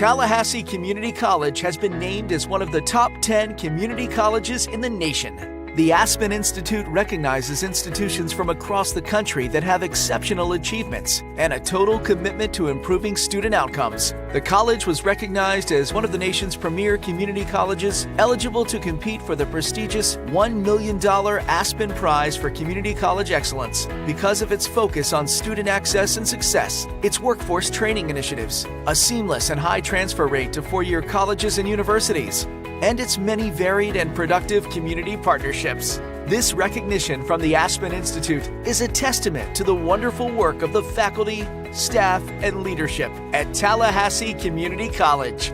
Tallahassee Community College has been named as one of the top 10 community colleges in the nation. The Aspen Institute recognizes institutions from across the country that have exceptional achievements and a total commitment to improving student outcomes. The college was recognized as one of the nation's premier community colleges, eligible to compete for the prestigious $1 million Aspen Prize for Community College Excellence because of its focus on student access and success, its workforce training initiatives, a seamless and high transfer rate to four-year colleges and universities, and its many varied and productive community partnerships. This recognition from the Aspen Institute is a testament to the wonderful work of the faculty, staff, and leadership at Tallahassee Community College.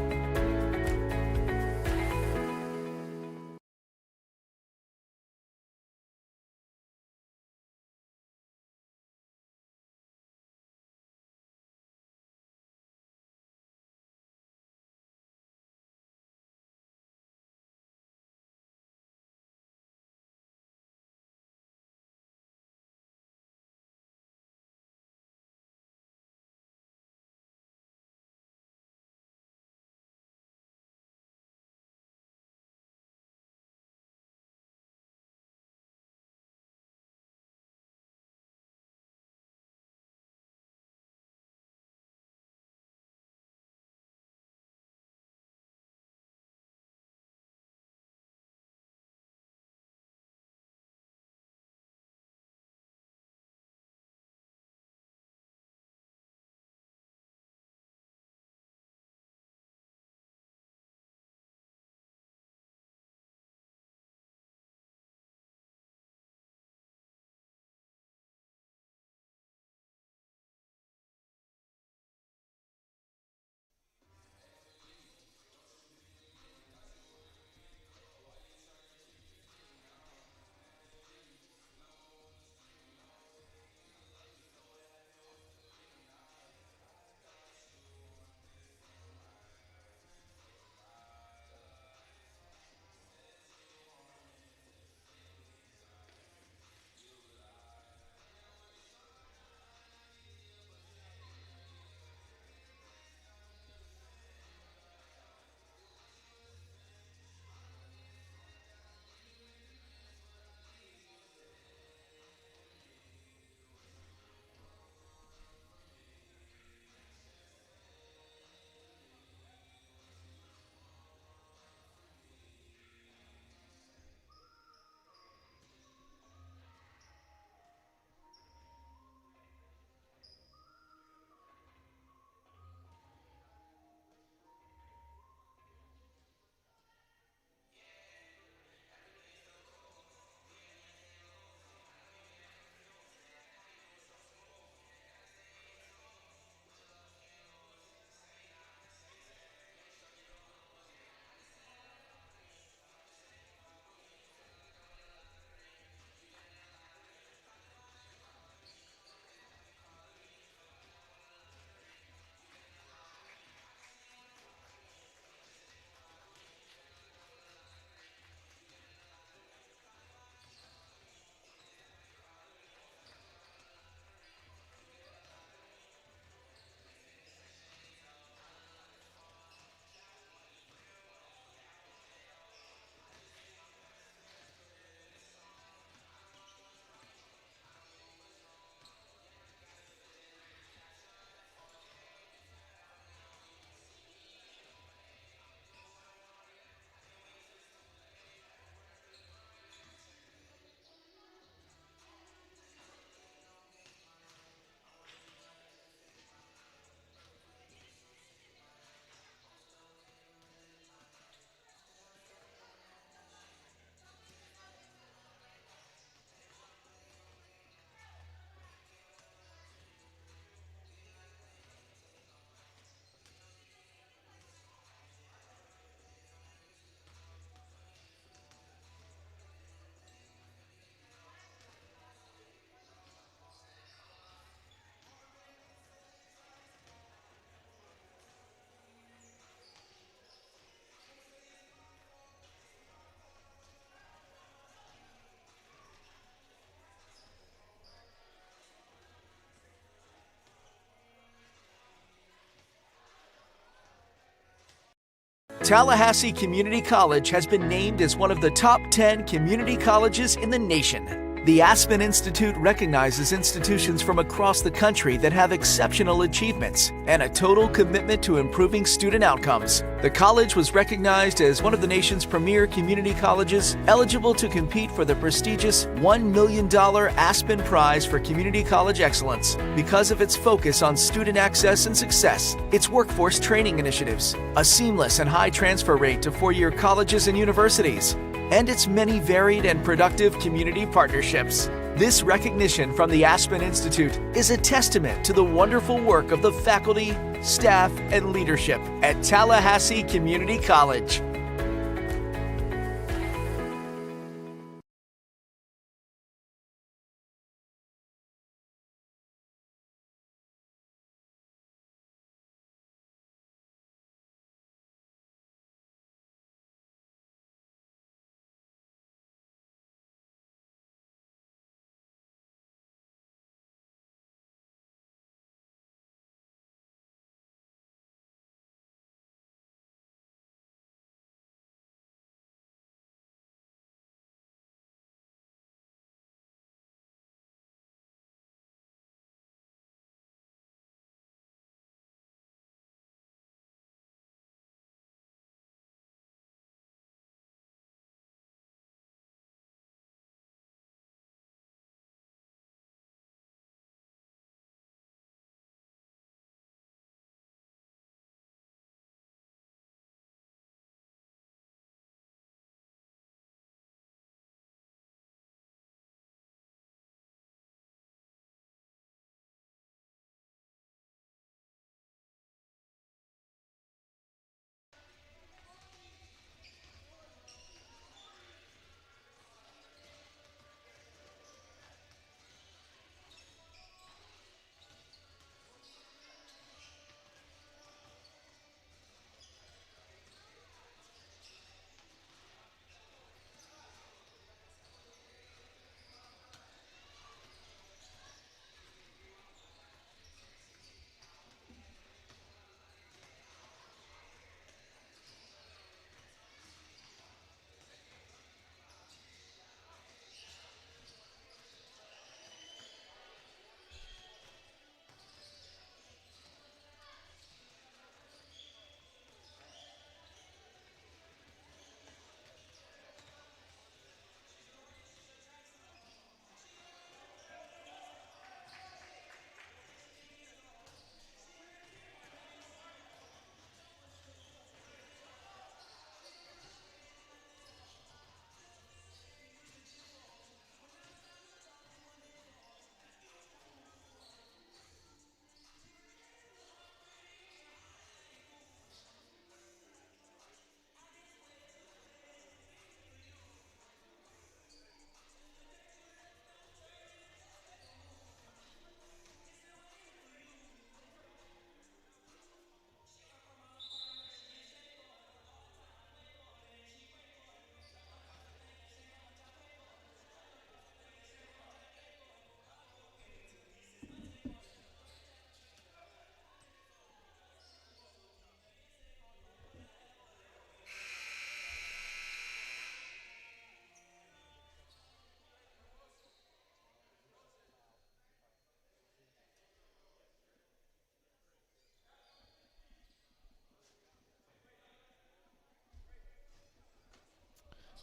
Tallahassee Community College has been named as one of the top 10 community colleges in the nation. The Aspen Institute recognizes institutions from across the country that have exceptional achievements and a total commitment to improving student outcomes. The college was recognized as one of the nation's premier community colleges eligible to compete for the prestigious $1 million Aspen Prize for Community College Excellence because of its focus on student access and success, its workforce training initiatives, a seamless and high transfer rate to four-year colleges and universities, and its many varied and productive community partnerships. This recognition from the Aspen Institute is a testament to the wonderful work of the faculty, staff, and leadership at Tallahassee Community College.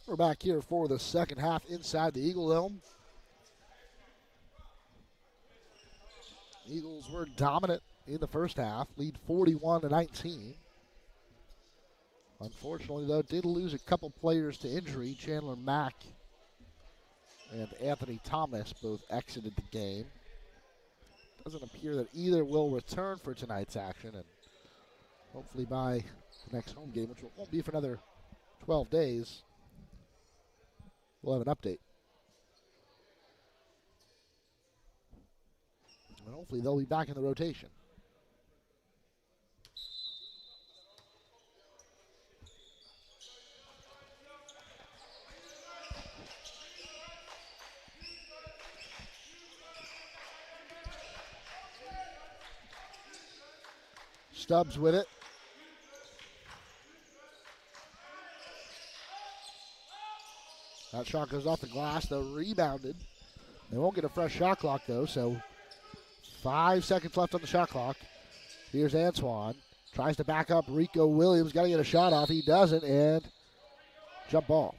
We're back here for the second half inside the Eagle Dome. Eagles were dominant in the first half, lead 41-19. Unfortunately, though, did lose a couple players to injury. Chandler Mack and Anthony Thomas both exited the game. Doesn't appear that either will return for tonight's action, and hopefully by the next home game, which won't be for another 12 days, we'll have an update. And hopefully they'll be back in the rotation. Stubbs with it. That shot goes off the glass, though, rebounded. They won't get a fresh shot clock, though, so 5 seconds left on the shot clock. Here's Antoine. Tries to back up Rico Williams. Got to get a shot off. He doesn't, and jump ball.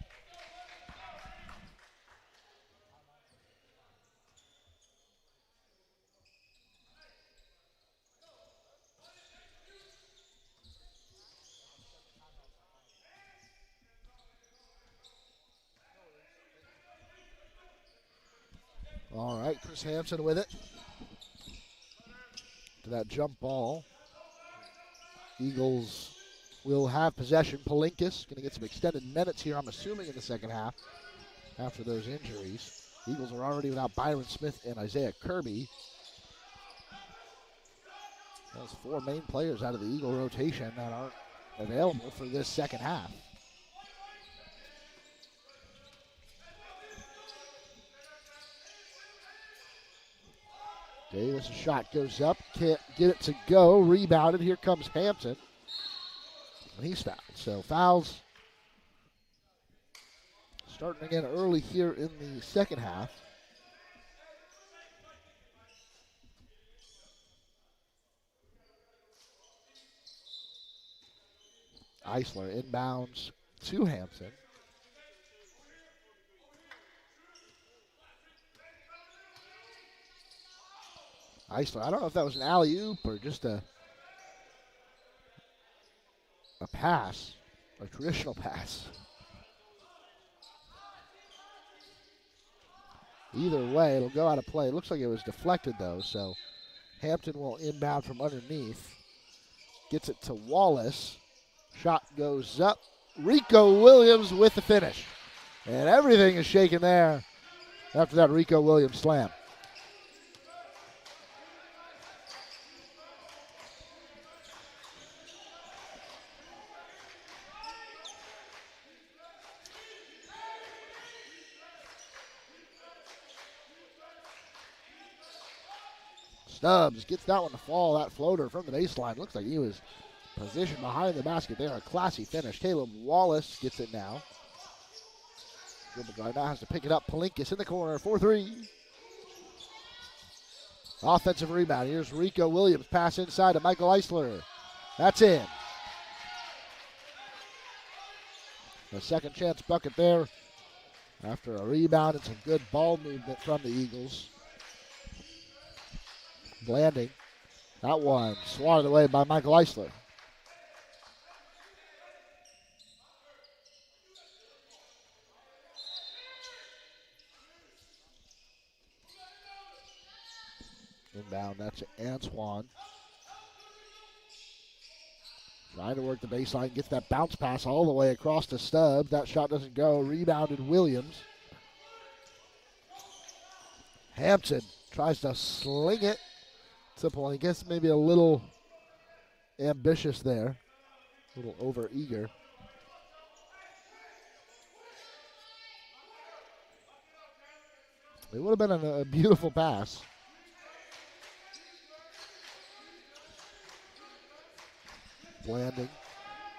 All right, Chris Hampson with it. To that jump ball. Eagles will have possession. Palinkas going to get some extended minutes here, I'm assuming, in the second half after those injuries. Eagles are already without Byron Smith and Isaiah Kirby. Those four main players out of the Eagle rotation that aren't available for this second half. Davis' shot goes up, can't get it to go, rebounded. Here comes Hampton, and he's fouled. So fouls starting again early here in the second half. Eisler inbounds to Hampton. Eisler, I don't know if that was an alley-oop or just a pass, a traditional pass. Either way, it'll go out of play. It looks like it was deflected, though, so Hampton will inbound from underneath. Gets it to Wallace. Shot goes up. Rico Williams with the finish. And everything is shaken there after that Rico Williams slam. Stubbs gets that one to fall, that floater from the baseline. Looks like he was positioned behind the basket there. A classy finish. Caleb Wallace gets it now. Dribble drive now has to pick it up. Palinkas in the corner for three. Offensive rebound. Here's Rico Williams. Pass inside to Michael Eisler. That's in. A second chance bucket there after a rebound and some good ball movement from the Eagles. Blanding. That one swatted away by Michael Eisler. Inbound, that's Antoine. Trying to work the baseline, gets that bounce pass all the way across to Stubbs. That shot doesn't go. Rebounded Williams. Hampton tries to sling it to Palinkas. Maybe a little ambitious there. A little over-eager. It would have been a beautiful pass. Blanding,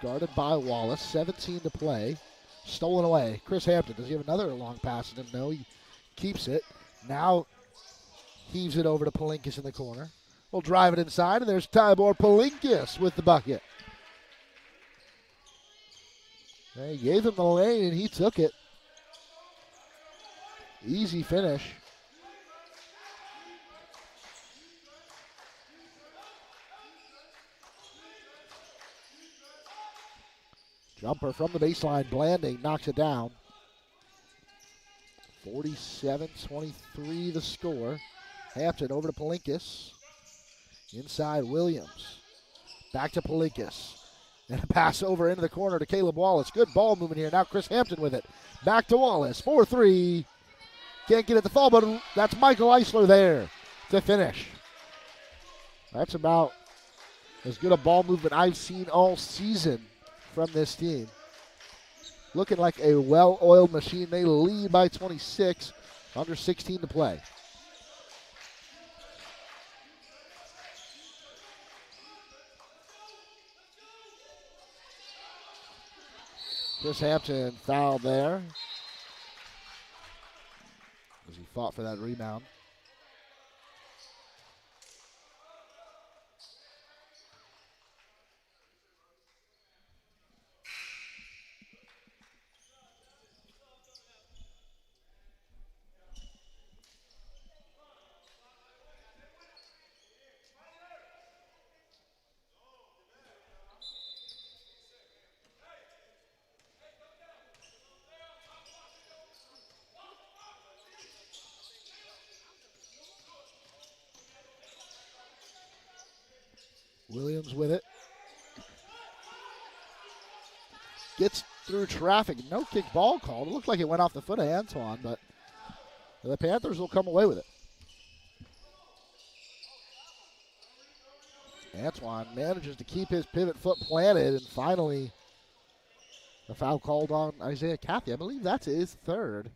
guarded by Wallace. 17 to play. Stolen away. Chris Hampton, does he have another long pass in him? No, he keeps it. Now heaves it over to Palinkas in the corner. We'll drive it inside, and there's Tybor Palinkas with the bucket. They gave him the lane, and he took it. Easy finish. Jumper from the baseline. Blanding knocks it down. 47-23 the score. Hampton over to Palinkas. Inside Williams. Back to Palinkas. And a pass over into the corner to Caleb Wallace. Good ball movement here. Now Chris Hampton with it. Back to Wallace. 4-3. Can't get it to fall, but that's Michael Eisler there to finish. That's about as good a ball movement I've seen all season from this team. Looking like a well-oiled machine. They lead by 26, under 16 to play. Chris Hampton fouled there as he fought for that rebound. Williams with it. Gets through traffic. No kick ball called. It looked like it went off the foot of Antoine, but the Panthers will come away with it. Antoine manages to keep his pivot foot planted, and finally a foul called on Isaiah Cathy. I believe that's his third.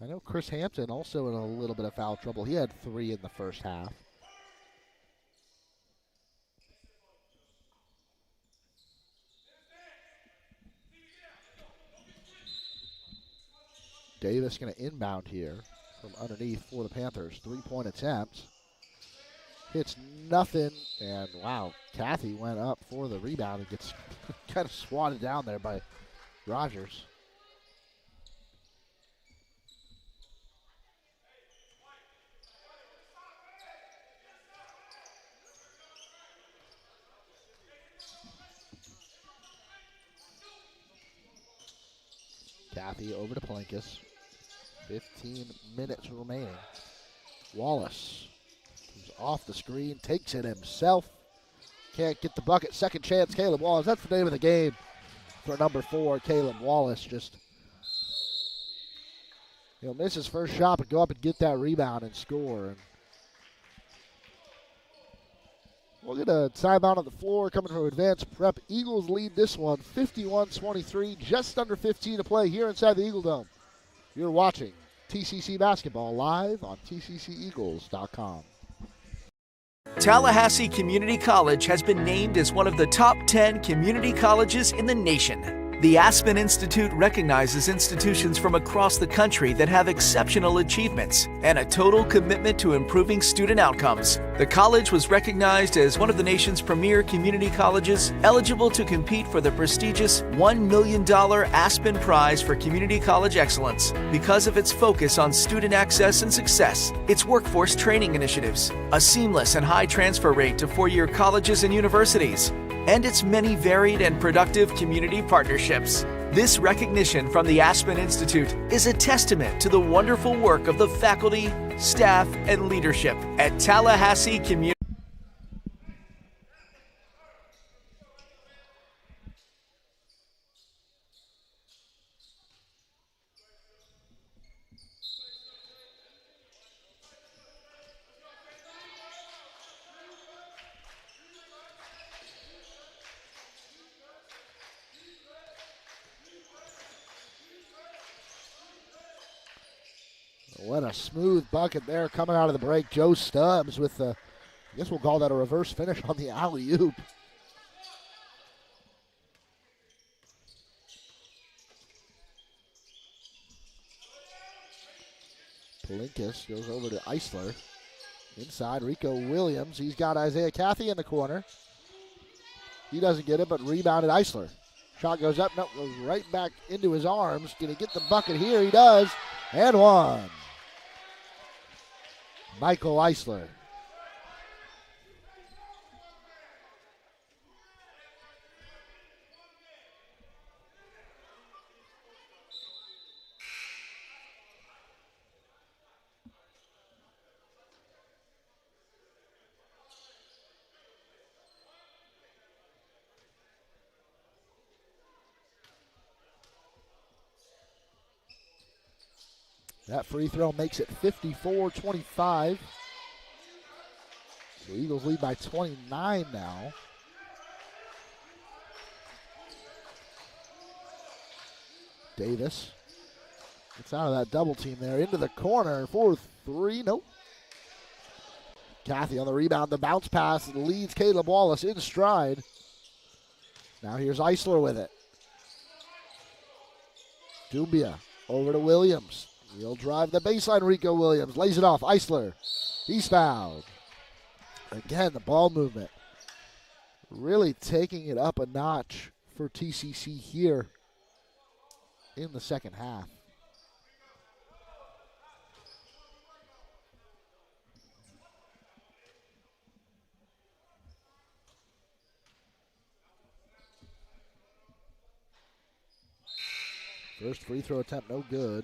I know Chris Hampton also in a little bit of foul trouble. He had 3 in the first half. Davis going to inbound here from underneath for the Panthers. 3-point attempt. Hits nothing, and wow, Cathy went up for the rebound and gets kind of swatted down there by Rogers. Cathy over to Palinkas. 15 minutes remaining. Wallace comes off the screen, takes it himself. Can't get the bucket. Second chance, Caleb Wallace. That's the name of the game for number 4, Caleb Wallace. Just, he'll miss his first shot, but go up and get that rebound and score. And we'll get a timeout on the floor coming from Advanced Prep. Eagles lead this one 51-23, just under 15 to play here inside the Eagle Dome. You're watching TCC basketball live on tcceagles.com.
Tallahassee Community College has been named as one of the top 10 community colleges in the nation. The Aspen Institute recognizes institutions from across the country that have exceptional achievements and a total commitment to improving student outcomes. The college was recognized as one of the nation's premier community colleges, eligible to compete for the prestigious $1 million Aspen Prize for Community College Excellence because of its focus on student access and success, its workforce training initiatives, a seamless and high transfer rate to four-year colleges and universities, and its many varied and productive community partnerships. This recognition from the Aspen Institute is a testament to the wonderful work of the faculty, staff, and leadership at Tallahassee Community.
What a smooth bucket there coming out of the break. Joe Stubbs with the, I guess we'll call that a reverse finish on the alley-oop. Palinkas goes over to Eisler. Inside, Rico Williams. He's got Isaiah Cathy in the corner. He doesn't get it, but rebounded Eisler. Shot goes up, no, goes right back into his arms. Gonna get the bucket here, he does, and one. Michael Eisler. That free throw makes it 54-25. The Eagles lead by 29 now. Davis gets out of that double team there into the corner for 3. Nope. Cathy on the rebound. The bounce pass leads Caleb Wallace in stride. Now here's Eisler with it. Dumbia over to Williams. He'll drive the baseline. Rico Williams lays it off. Eisler. He's fouled. Again, the ball movement really taking it up a notch for TCC here in the second half. First free throw attempt, no good.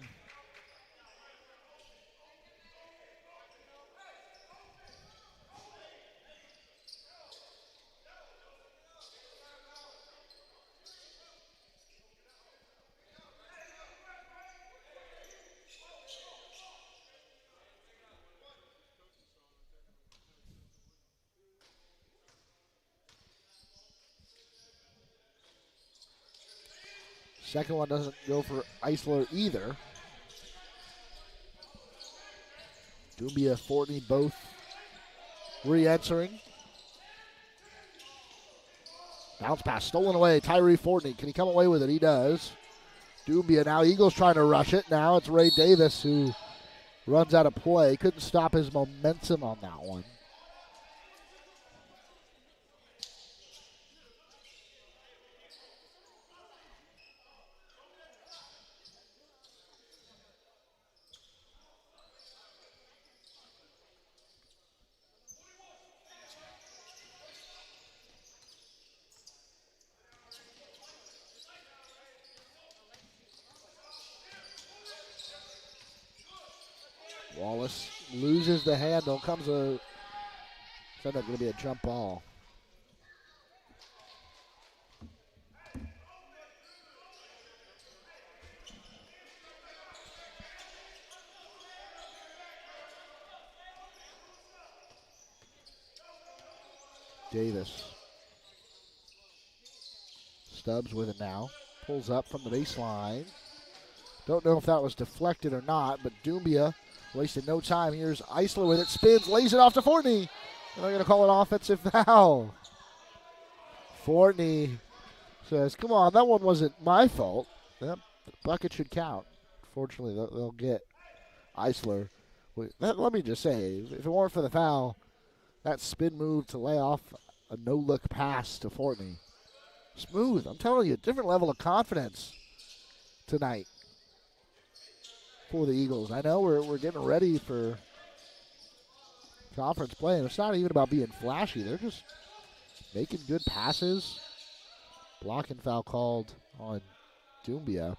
Second one doesn't go for Eisler either. Dumbia, Fortney both re-entering. Bounce pass stolen away. Tyree Fortney. Can he come away with it? He does. Dumbia now. Eagles trying to rush it. Now it's Ray Davis who runs out of play. Couldn't stop his momentum on that one. Wallace loses the handle. Comes a, it's not going to be a jump ball. Davis. Stubbs with it now. Pulls up from the baseline. Don't know if that was deflected or not, but Dumbia wasted no time. Here's Eisler with it. Spins, lays it off to Fortney. And they're going to call an offensive foul. Fortney says, come on, that one wasn't my fault. That bucket should count. Fortunately, they'll get Eisler. Let me just say, if it weren't for the foul, that spin move to lay off a no-look pass to Fortney. Smooth. I'm telling you, a different level of confidence tonight for the Eagles. I know we're getting ready for conference play, and it's not even about being flashy. They're just making good passes. Blocking foul called on Dumbia.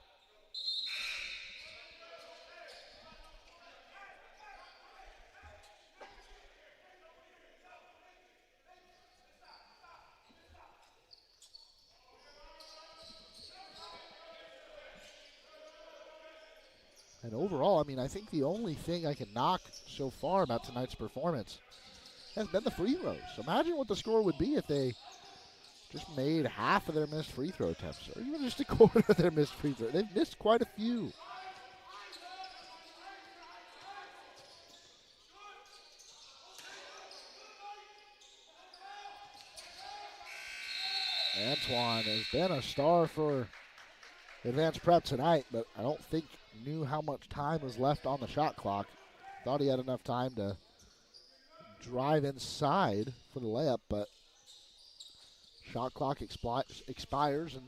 And overall, I mean, I think the only thing I can knock so far about tonight's performance has been the free throws. Imagine what the score would be if they just made half of their missed free throw attempts, or even just a quarter of their missed free throw. They've missed quite a few. Antoine has been a star for Advanced Prep tonight, but I don't think knew how much time was left on the shot clock. Thought he had enough time to drive inside for the layup, but shot clock expires, and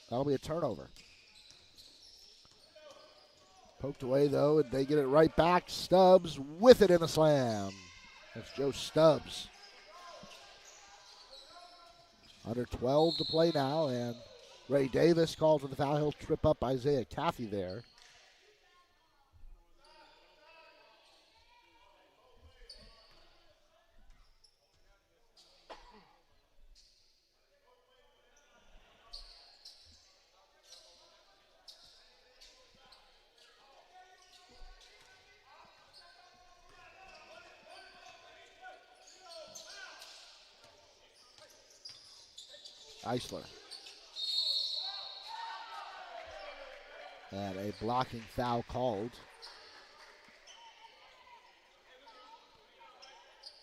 that'll be a turnover. Poked away, though, and they get it right back. Stubbs with it in a slam. That's Joe Stubbs. Under 12 to play now, and Ray Davis calls for the foul. He'll trip up Isaiah Caffey there. Eisler. And a blocking foul called.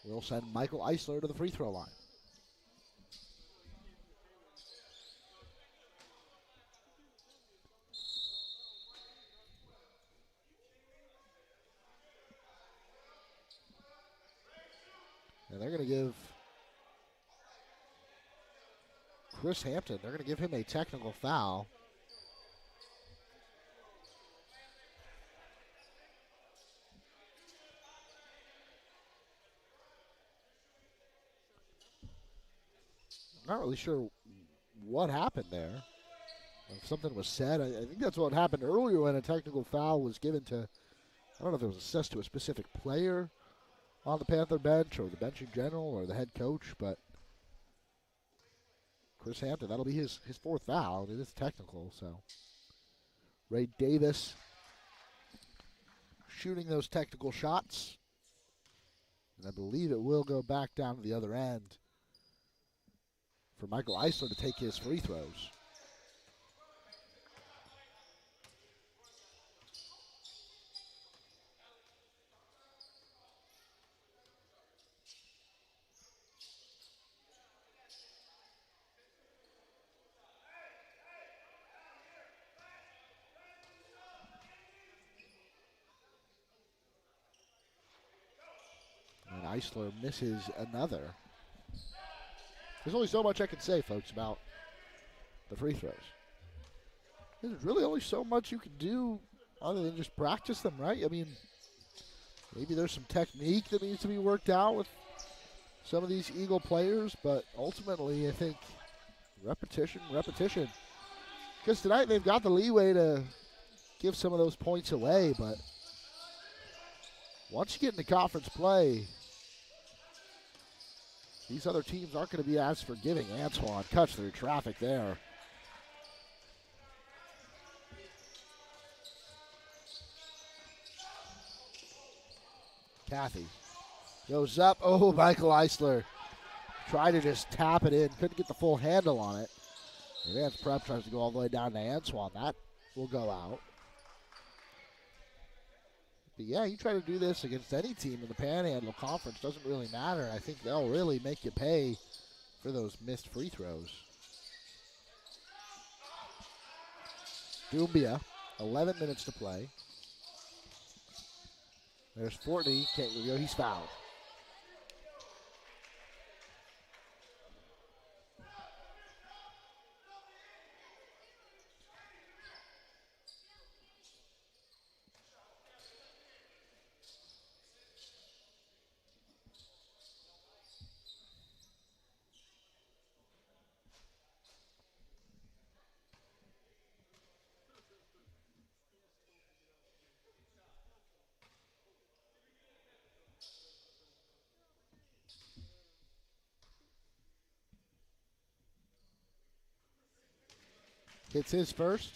We'll send Michael Eisler to the free throw line. And they're going to give Chris Hampton, they're going to give him a technical foul. Not really sure what happened there. If something was said, I think that's what happened earlier when a technical foul was given to, I don't know if it was assessed to a specific player on the Panther bench or the bench in general or the head coach, but Chris Hampton, that'll be his fourth foul. It is technical, so. Ray Davis shooting those technical shots. And I believe it will go back down to the other end for Michael Eisler to take his free throws. Eisler misses another. There's only so much I can say, folks, about the free throws. There's really only so much you can do other than just practice them, right? I mean, maybe there's some technique that needs to be worked out with some of these Eagle players, but ultimately I think repetition. Because tonight they've got the leeway to give some of those points away, but once you get into conference play, these other teams aren't going to be as forgiving. Antoine cuts through traffic there. Kathy goes up. Oh, Michael Eisler tried to just tap it in. Couldn't get the full handle on it. Advanced Prep tries to go all the way down to Antoine. That will go out. But yeah, you try to do this against any team in the Panhandle Conference. Doesn't really matter. I think they'll really make you pay for those missed free throws. Dumbia, 11 minutes to play. There's Fortney. Can't go. He's fouled. Hits his first.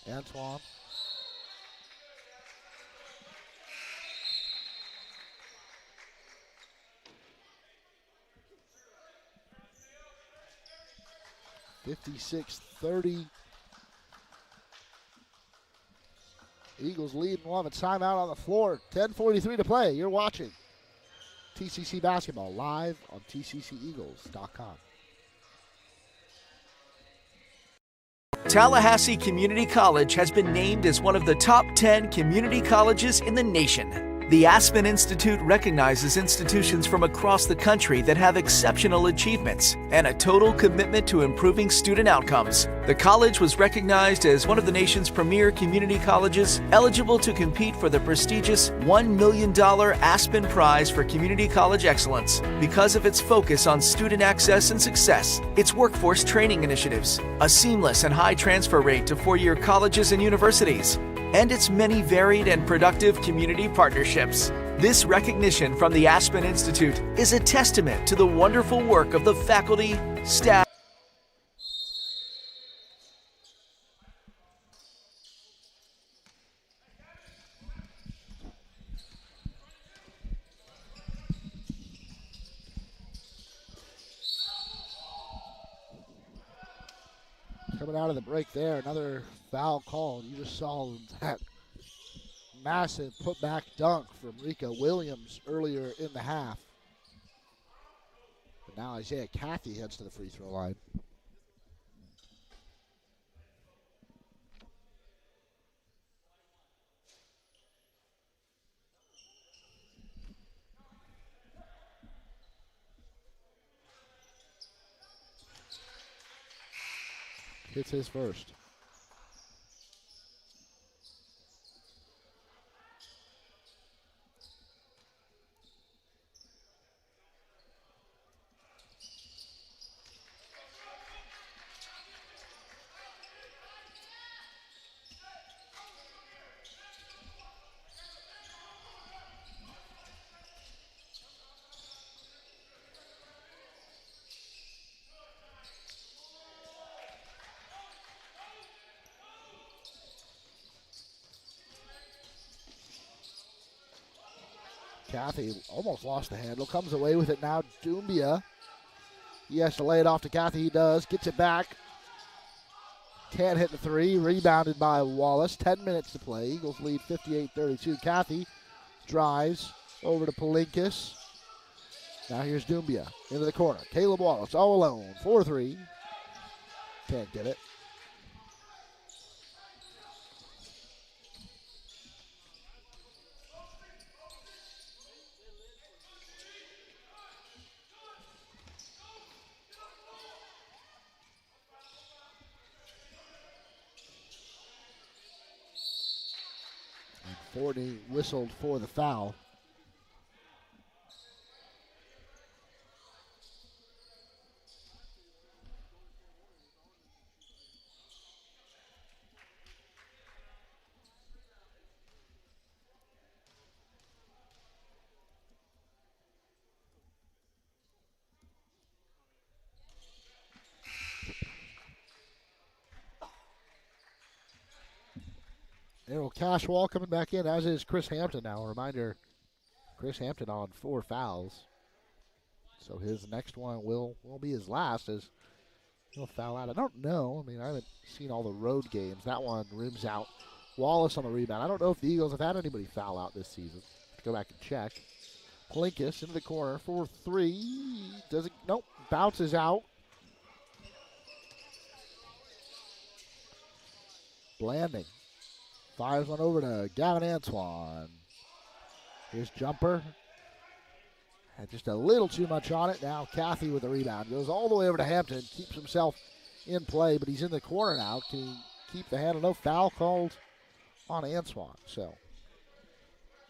Antoine. (56-30). Eagles lead, and we'll have a timeout on the floor. 10:43 to play. You're watching TCC Basketball live on tcceagles.com.
Tallahassee Community College has been named as one of the top 10 community colleges in the nation. The Aspen Institute recognizes institutions from across the country that have exceptional achievements and a total commitment to improving student outcomes. The college was recognized as one of the nation's premier community colleges eligible to compete for the prestigious $1 million Aspen Prize for Community College Excellence because of its focus on student access and success, its workforce training initiatives, a seamless and high transfer rate to four-year colleges and universities, and its many varied and productive community partnerships. This recognition from the Aspen Institute is a testament to the wonderful work of the faculty, staff,
Coming out of the break there, another foul call. You just saw that massive putback dunk from Rika Williams earlier in the half. But now Isaiah Cathy heads to the free throw line. Hits his first. Cathy almost lost the handle. Comes away with it now. Dumbia He has to lay it off to Cathy. He does. Gets it back. Can't hit the three. Rebounded by Wallace. 10 minutes to play. Eagles lead 58-32. Cathy drives over to Palinkas. Now here's Dumbia into the corner. Caleb Wallace all alone. 4-3. Can't get it. And Forney whistled for the foul. Errol Cashwall coming back in, as is Chris Hampton now. A reminder, Chris Hampton on 4 fouls. So his next one will be his last, as he'll foul out. I don't know. I mean, I haven't seen all the road games. That one rims out. Wallace on the rebound. I don't know if the Eagles have had anybody foul out this season. Go back and check. Palinkas into the corner for 3. Doesn't, nope, bounces out. Blanding fires one over to Gavin Antoine. Here's jumper. Had just a little too much on it. Now Cathy with the rebound. Goes all the way over to Hampton. Keeps himself in play, but he's in the corner now. Can he keep the handle? No foul called on Antoine. So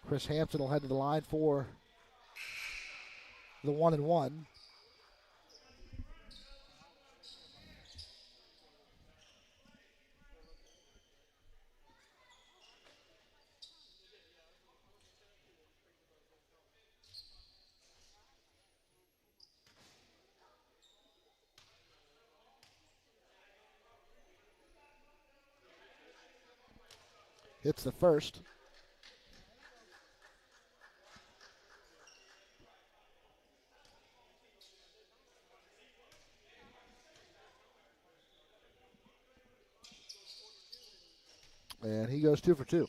Chris Hampton will head to the line for the 1-and-1. Hits the first. And he goes 2 for 2.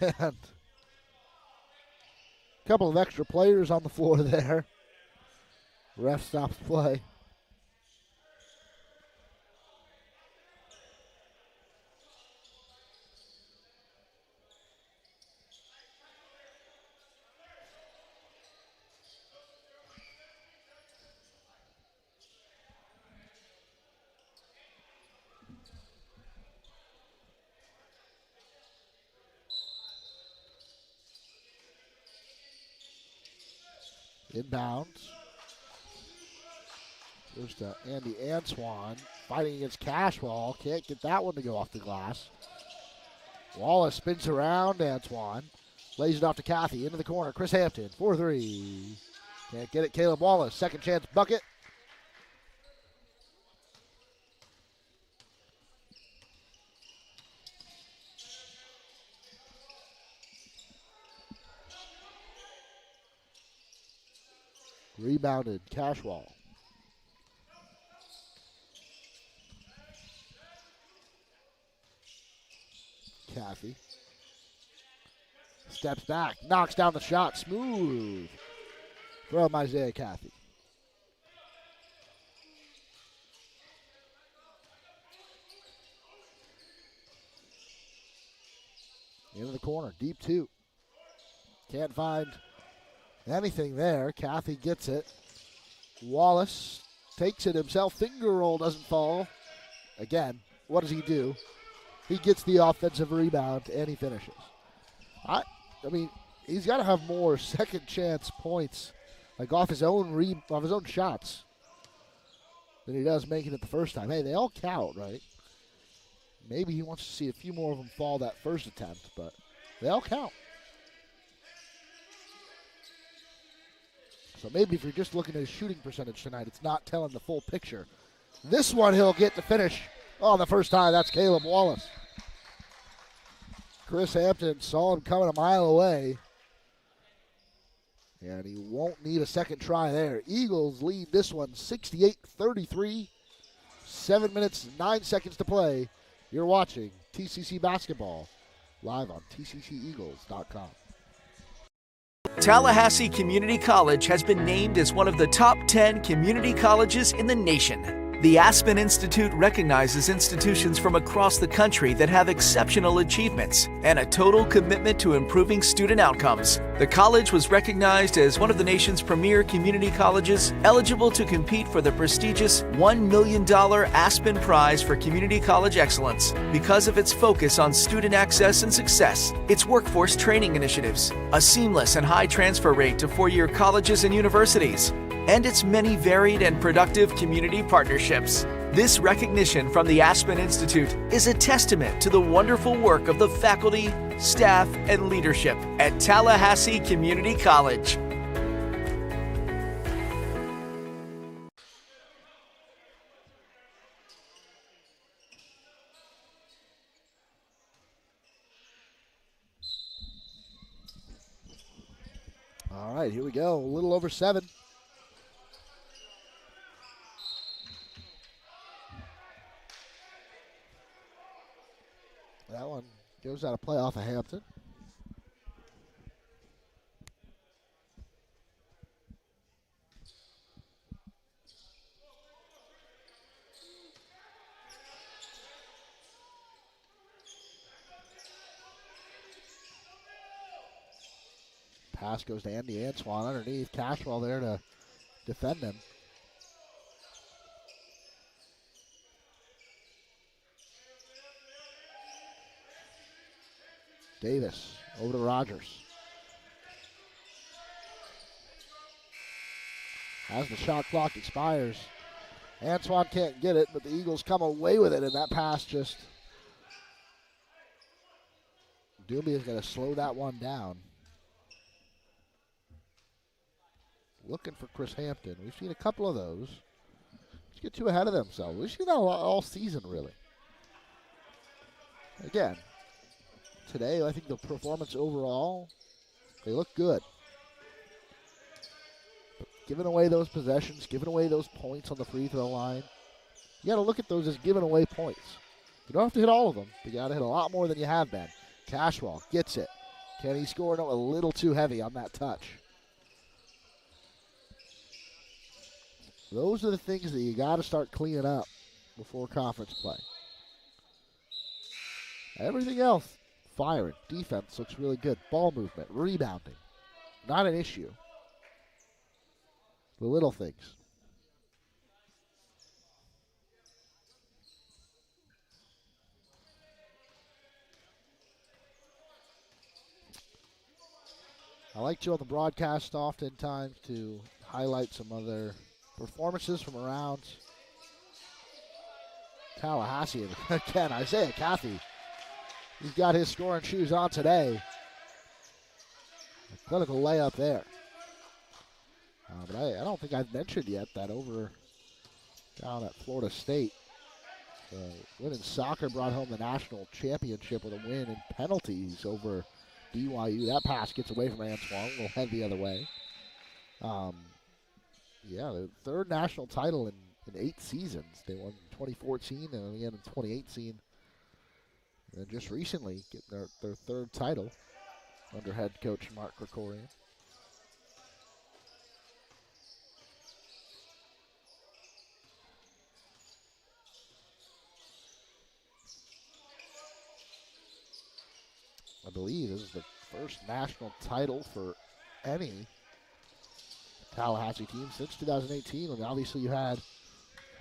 And a couple of extra players on the floor there. Ref stops play. Inbounds. Goes to Andy Antoine. Fighting against Cashwall. Can't get that one to go off the glass. Wallace spins around Antoine. Lays it off to Cathy. Into the corner. Chris Hampton. 4-3. Can't get it. Caleb Wallace. Second chance bucket. Rebounded Cashwall. Cathy. Steps back. Knocks down the shot. Smooth. From Isaiah Cathy. Into the corner. Deep 2. Can't find anything there. Cathy gets it. Wallace takes it himself. Finger roll doesn't fall. Again, what does he do? He gets the offensive rebound and he finishes. I mean, he's got to have more second chance points, like off his own shots, than he does making it the first time. Hey, they all count, right? Maybe he wants to see a few more of them fall that first attempt, but they all count. So maybe if you're just looking at his shooting percentage tonight, it's not telling the full picture. This one he'll get to finish on the first time. That's Caleb Wallace. Chris Hampton saw him coming a mile away. And he won't need a second try there. Eagles lead this one 68-33. 7 minutes, 9 seconds to play. You're watching TCC Basketball live on tcceagles.com.
Tallahassee Community College has been named as one of the top 10 community colleges in the nation. The Aspen Institute recognizes institutions from across the country that have exceptional achievements and a total commitment to improving student outcomes. The college was recognized as one of the nation's premier community colleges, eligible to compete for the prestigious $1 million Aspen Prize for Community College Excellence because of its focus on student access and success, its workforce training initiatives, a seamless and high transfer rate to four-year colleges and universities, and its many varied and productive community partnerships. This recognition from the Aspen Institute is a testament to the wonderful work of the faculty, staff, and leadership at Tallahassee Community College.
All right, here we go. A little over 7. That one goes out of play off of Hampton. Pass goes to Andy Antoine underneath. Cashwell there to defend him. Davis over to Rogers. As the shot clock expires, Antoine can't get it, but the Eagles come away with it, and that pass just... Doobie is going to slow that one down. Looking for Chris Hampton. We've seen a couple of those. Let's get too ahead of themselves. We've seen that all season, really. Again, today, I think the performance overall, they look good. But giving away those possessions, giving away those points on the free throw line, you got to look at those as giving away points. You don't have to hit all of them, but you got to hit a lot more than you have been. Cashwell gets it. Can he score? No, a little too heavy on that touch. Those are the things that you got to start cleaning up before conference play. Everything else, firing, defense looks really good. Ball movement, rebounding, not an issue. The little things. I like to on the broadcast oftentimes to highlight some other performances from around Tallahassee. And again, Isaiah Caffey, he's got his scoring shoes on today. A clinical layup there. But I don't think I've mentioned yet that over down at Florida State, women's soccer brought home the national championship with a win in penalties over BYU. That pass gets away from Antoine, a little head the other way. Yeah, the third national title in 8 seasons. They won in 2014 and again in 2018. And just recently getting their third title under head coach Mark Krikorian. I believe this is the first national title for any Tallahassee team since 2018. And obviously you had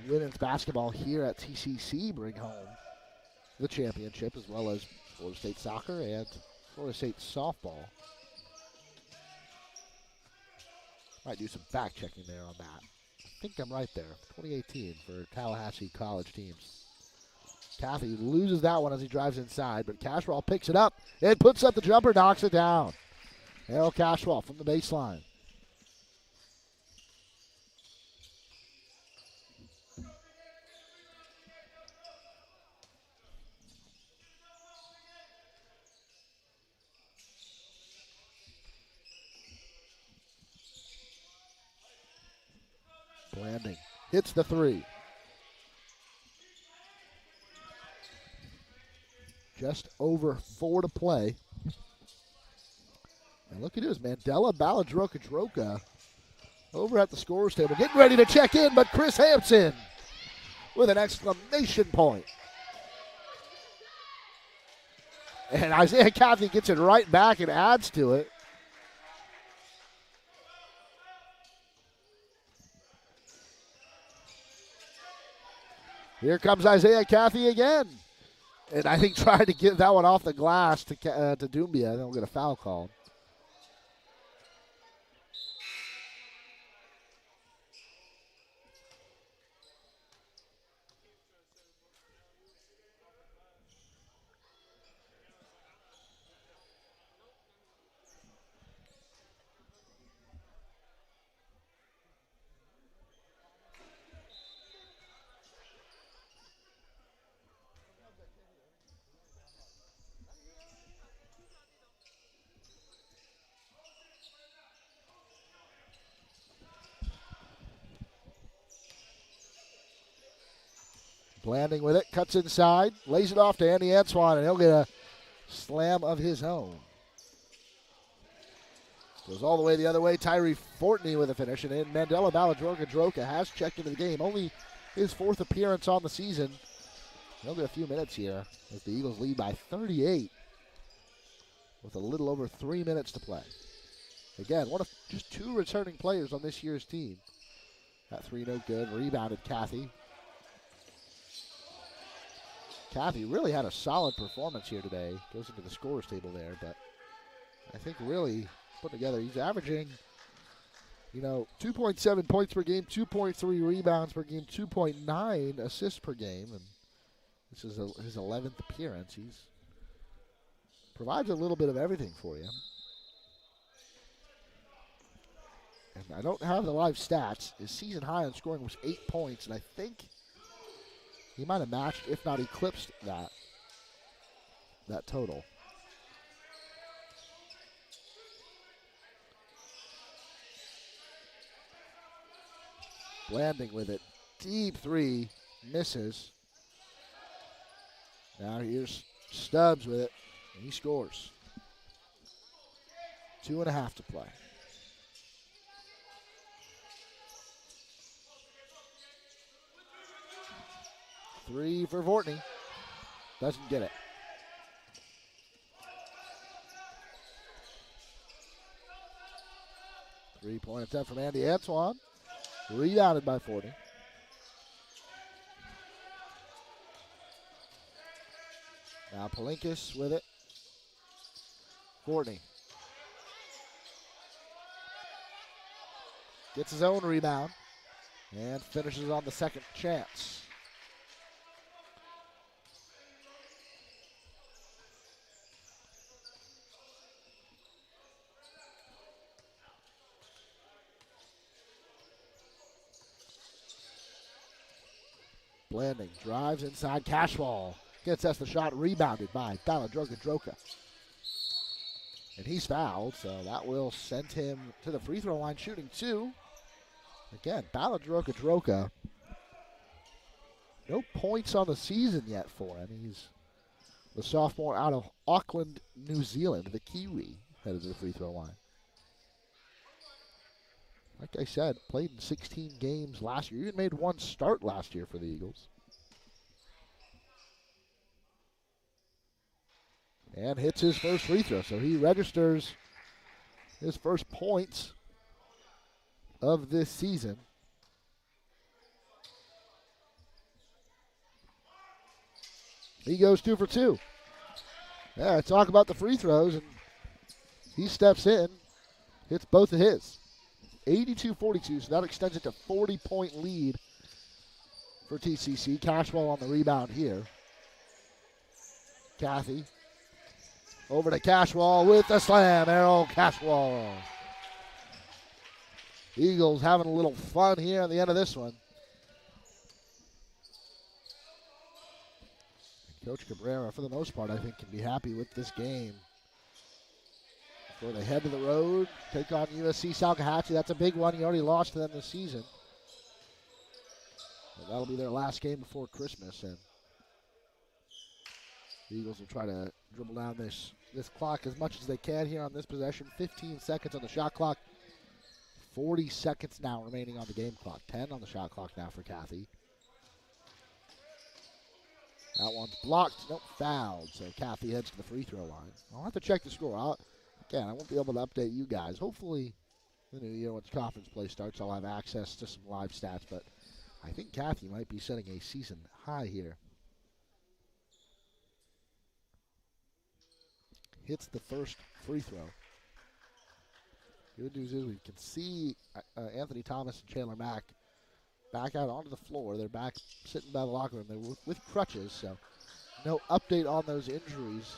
women's basketball here at TCC bring home the championship, as well as Florida State soccer and Florida State softball. Might do some fact checking there on that. I think I'm right there. 2018 for Tallahassee college teams. Caffey loses that one as he drives inside, but Cashwell picks it up and puts up the jumper, knocks it down. Harold Cashwell from the baseline. hits the three. Just over 4 to play. And look at this, Mandela Baladroka over at the scorer's table, getting ready to check in, but Chris Hampson with an exclamation point. And Isaiah Cathy gets it right back and adds to it. Here comes Isaiah Cathy again. And I think trying to get that one off the glass to Doumbia. Then we'll get a foul called. Blanding with it, cuts inside, lays it off to Andy Antoine, and he'll get a slam of his own. Goes all the way the other way. Tyree Fortney with a finish, and Mandela Baladroka has checked into the game. Only his 4th appearance on the season. He'll get a few minutes here as the Eagles lead by 38 with a little over 3 minutes to play. Again, one of just 2 returning players on this year's team. That 3 no good. Rebounded Cathy. Cathy really had a solid performance here today. Goes into the scorer's table there, but I think really put together, he's averaging, 2.7 points per game, 2.3 rebounds per game, 2.9 assists per game, and this is his 11th appearance. He's provides a little bit of everything for you. And I don't have the live stats. His season high on scoring was 8 points, and I think he might have matched, if not eclipsed, that total. Blanding with it. Deep 3. Misses. Now here's Stubbs with it. And he scores. 2.5 to play. Three for Fortney. Doesn't get it. Three-point attempt from Andy Antoine. Rebounded by Fortney. Now Palinkas with it. Fortney. Gets his own rebound. And finishes on the second chance. Blanding drives inside. Cashwall gets us the shot. Rebounded by Baladroka. And he's fouled, so that will send him to the free throw line shooting 2. Again, Baladroka. No points on the season yet for him. He's the sophomore out of Auckland, New Zealand, the Kiwi, headed to the free throw line. Like I said, played in 16 games last year. Even made 1 start last year for the Eagles. And hits his first free throw. So he registers his first points of this season. He goes 2 for 2. Yeah, talk about the free throws. And he steps in, hits both of his. 82-42, so that extends it to 40-point lead for TCC. Cashwell on the rebound here. Cathy over to Cashwell with the slam. Errol Cashwell. Eagles having a little fun here at the end of this one. Coach Cabrera, for the most part, I think can be happy with this game. Before they head to the road, take on USC Salkehatchie. That's a big one. He already lost to them this season. So that'll be their last game before Christmas, and the Eagles will try to dribble down this clock as much as they can here on this possession. 15 seconds on the shot clock. 40 seconds now remaining on the game clock. 10 on the shot clock now for Kathy. That one's blocked. Nope, fouled. So Kathy heads to the free throw line. I'll have to check the score. Again, I won't be able to update you guys. Hopefully, the new year, once conference play starts, I'll have access to some live stats. But I think Kathy might be setting a season high here. Hits the first free throw. Good news is we can see Anthony Thomas and Chandler Mack back out onto the floor. They're back sitting by the locker room. They're with crutches, so no update on those injuries.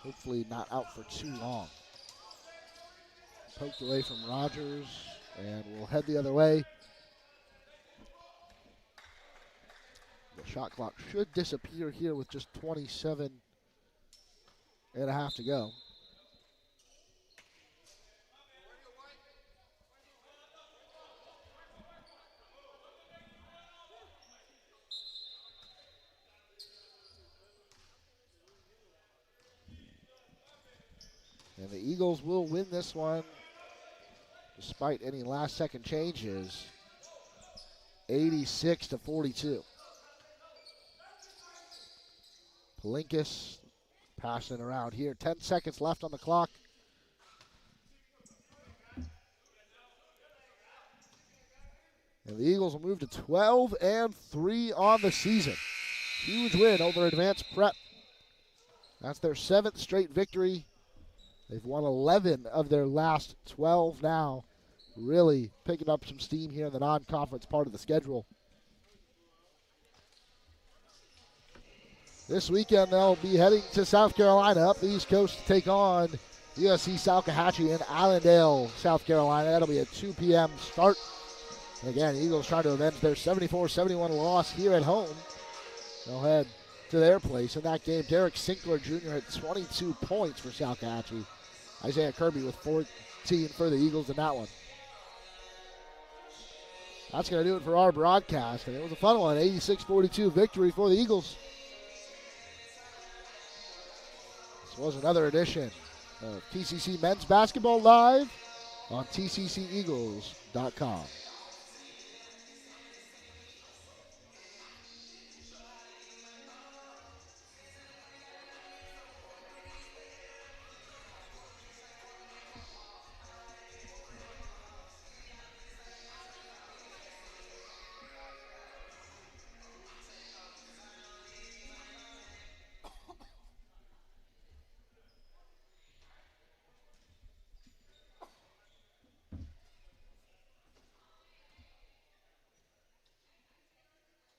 Hopefully not out for too long. Poked away from Rogers, and we'll head the other way. The shot clock should disappear here with just 27 and a half to go. And the Eagles will win this one despite any last-second changes, 86-42. Palinkas passing it around here. 10 seconds left on the clock. And the Eagles will move to 12-3 on the season. Huge win over Advanced Prep. That's their 7th straight victory. They've won 11 of their last 12 now. Really picking up some steam here in the non-conference part of the schedule. This weekend they'll be heading to South Carolina up the East Coast to take on USC Salkehatchie in Allendale, South Carolina. That'll be a 2 p.m. start. And again, Eagles trying to avenge their 74-71 loss here at home. They'll head to their place in that game. Derek Sinkler Jr. had 22 points for Salkehatchie. Isaiah Kirby with 14 for the Eagles in that one. That's going to do it for our broadcast. And it was a fun one, 86-42 victory for the Eagles. This was another edition of TCC Men's Basketball Live on tcceagles.com.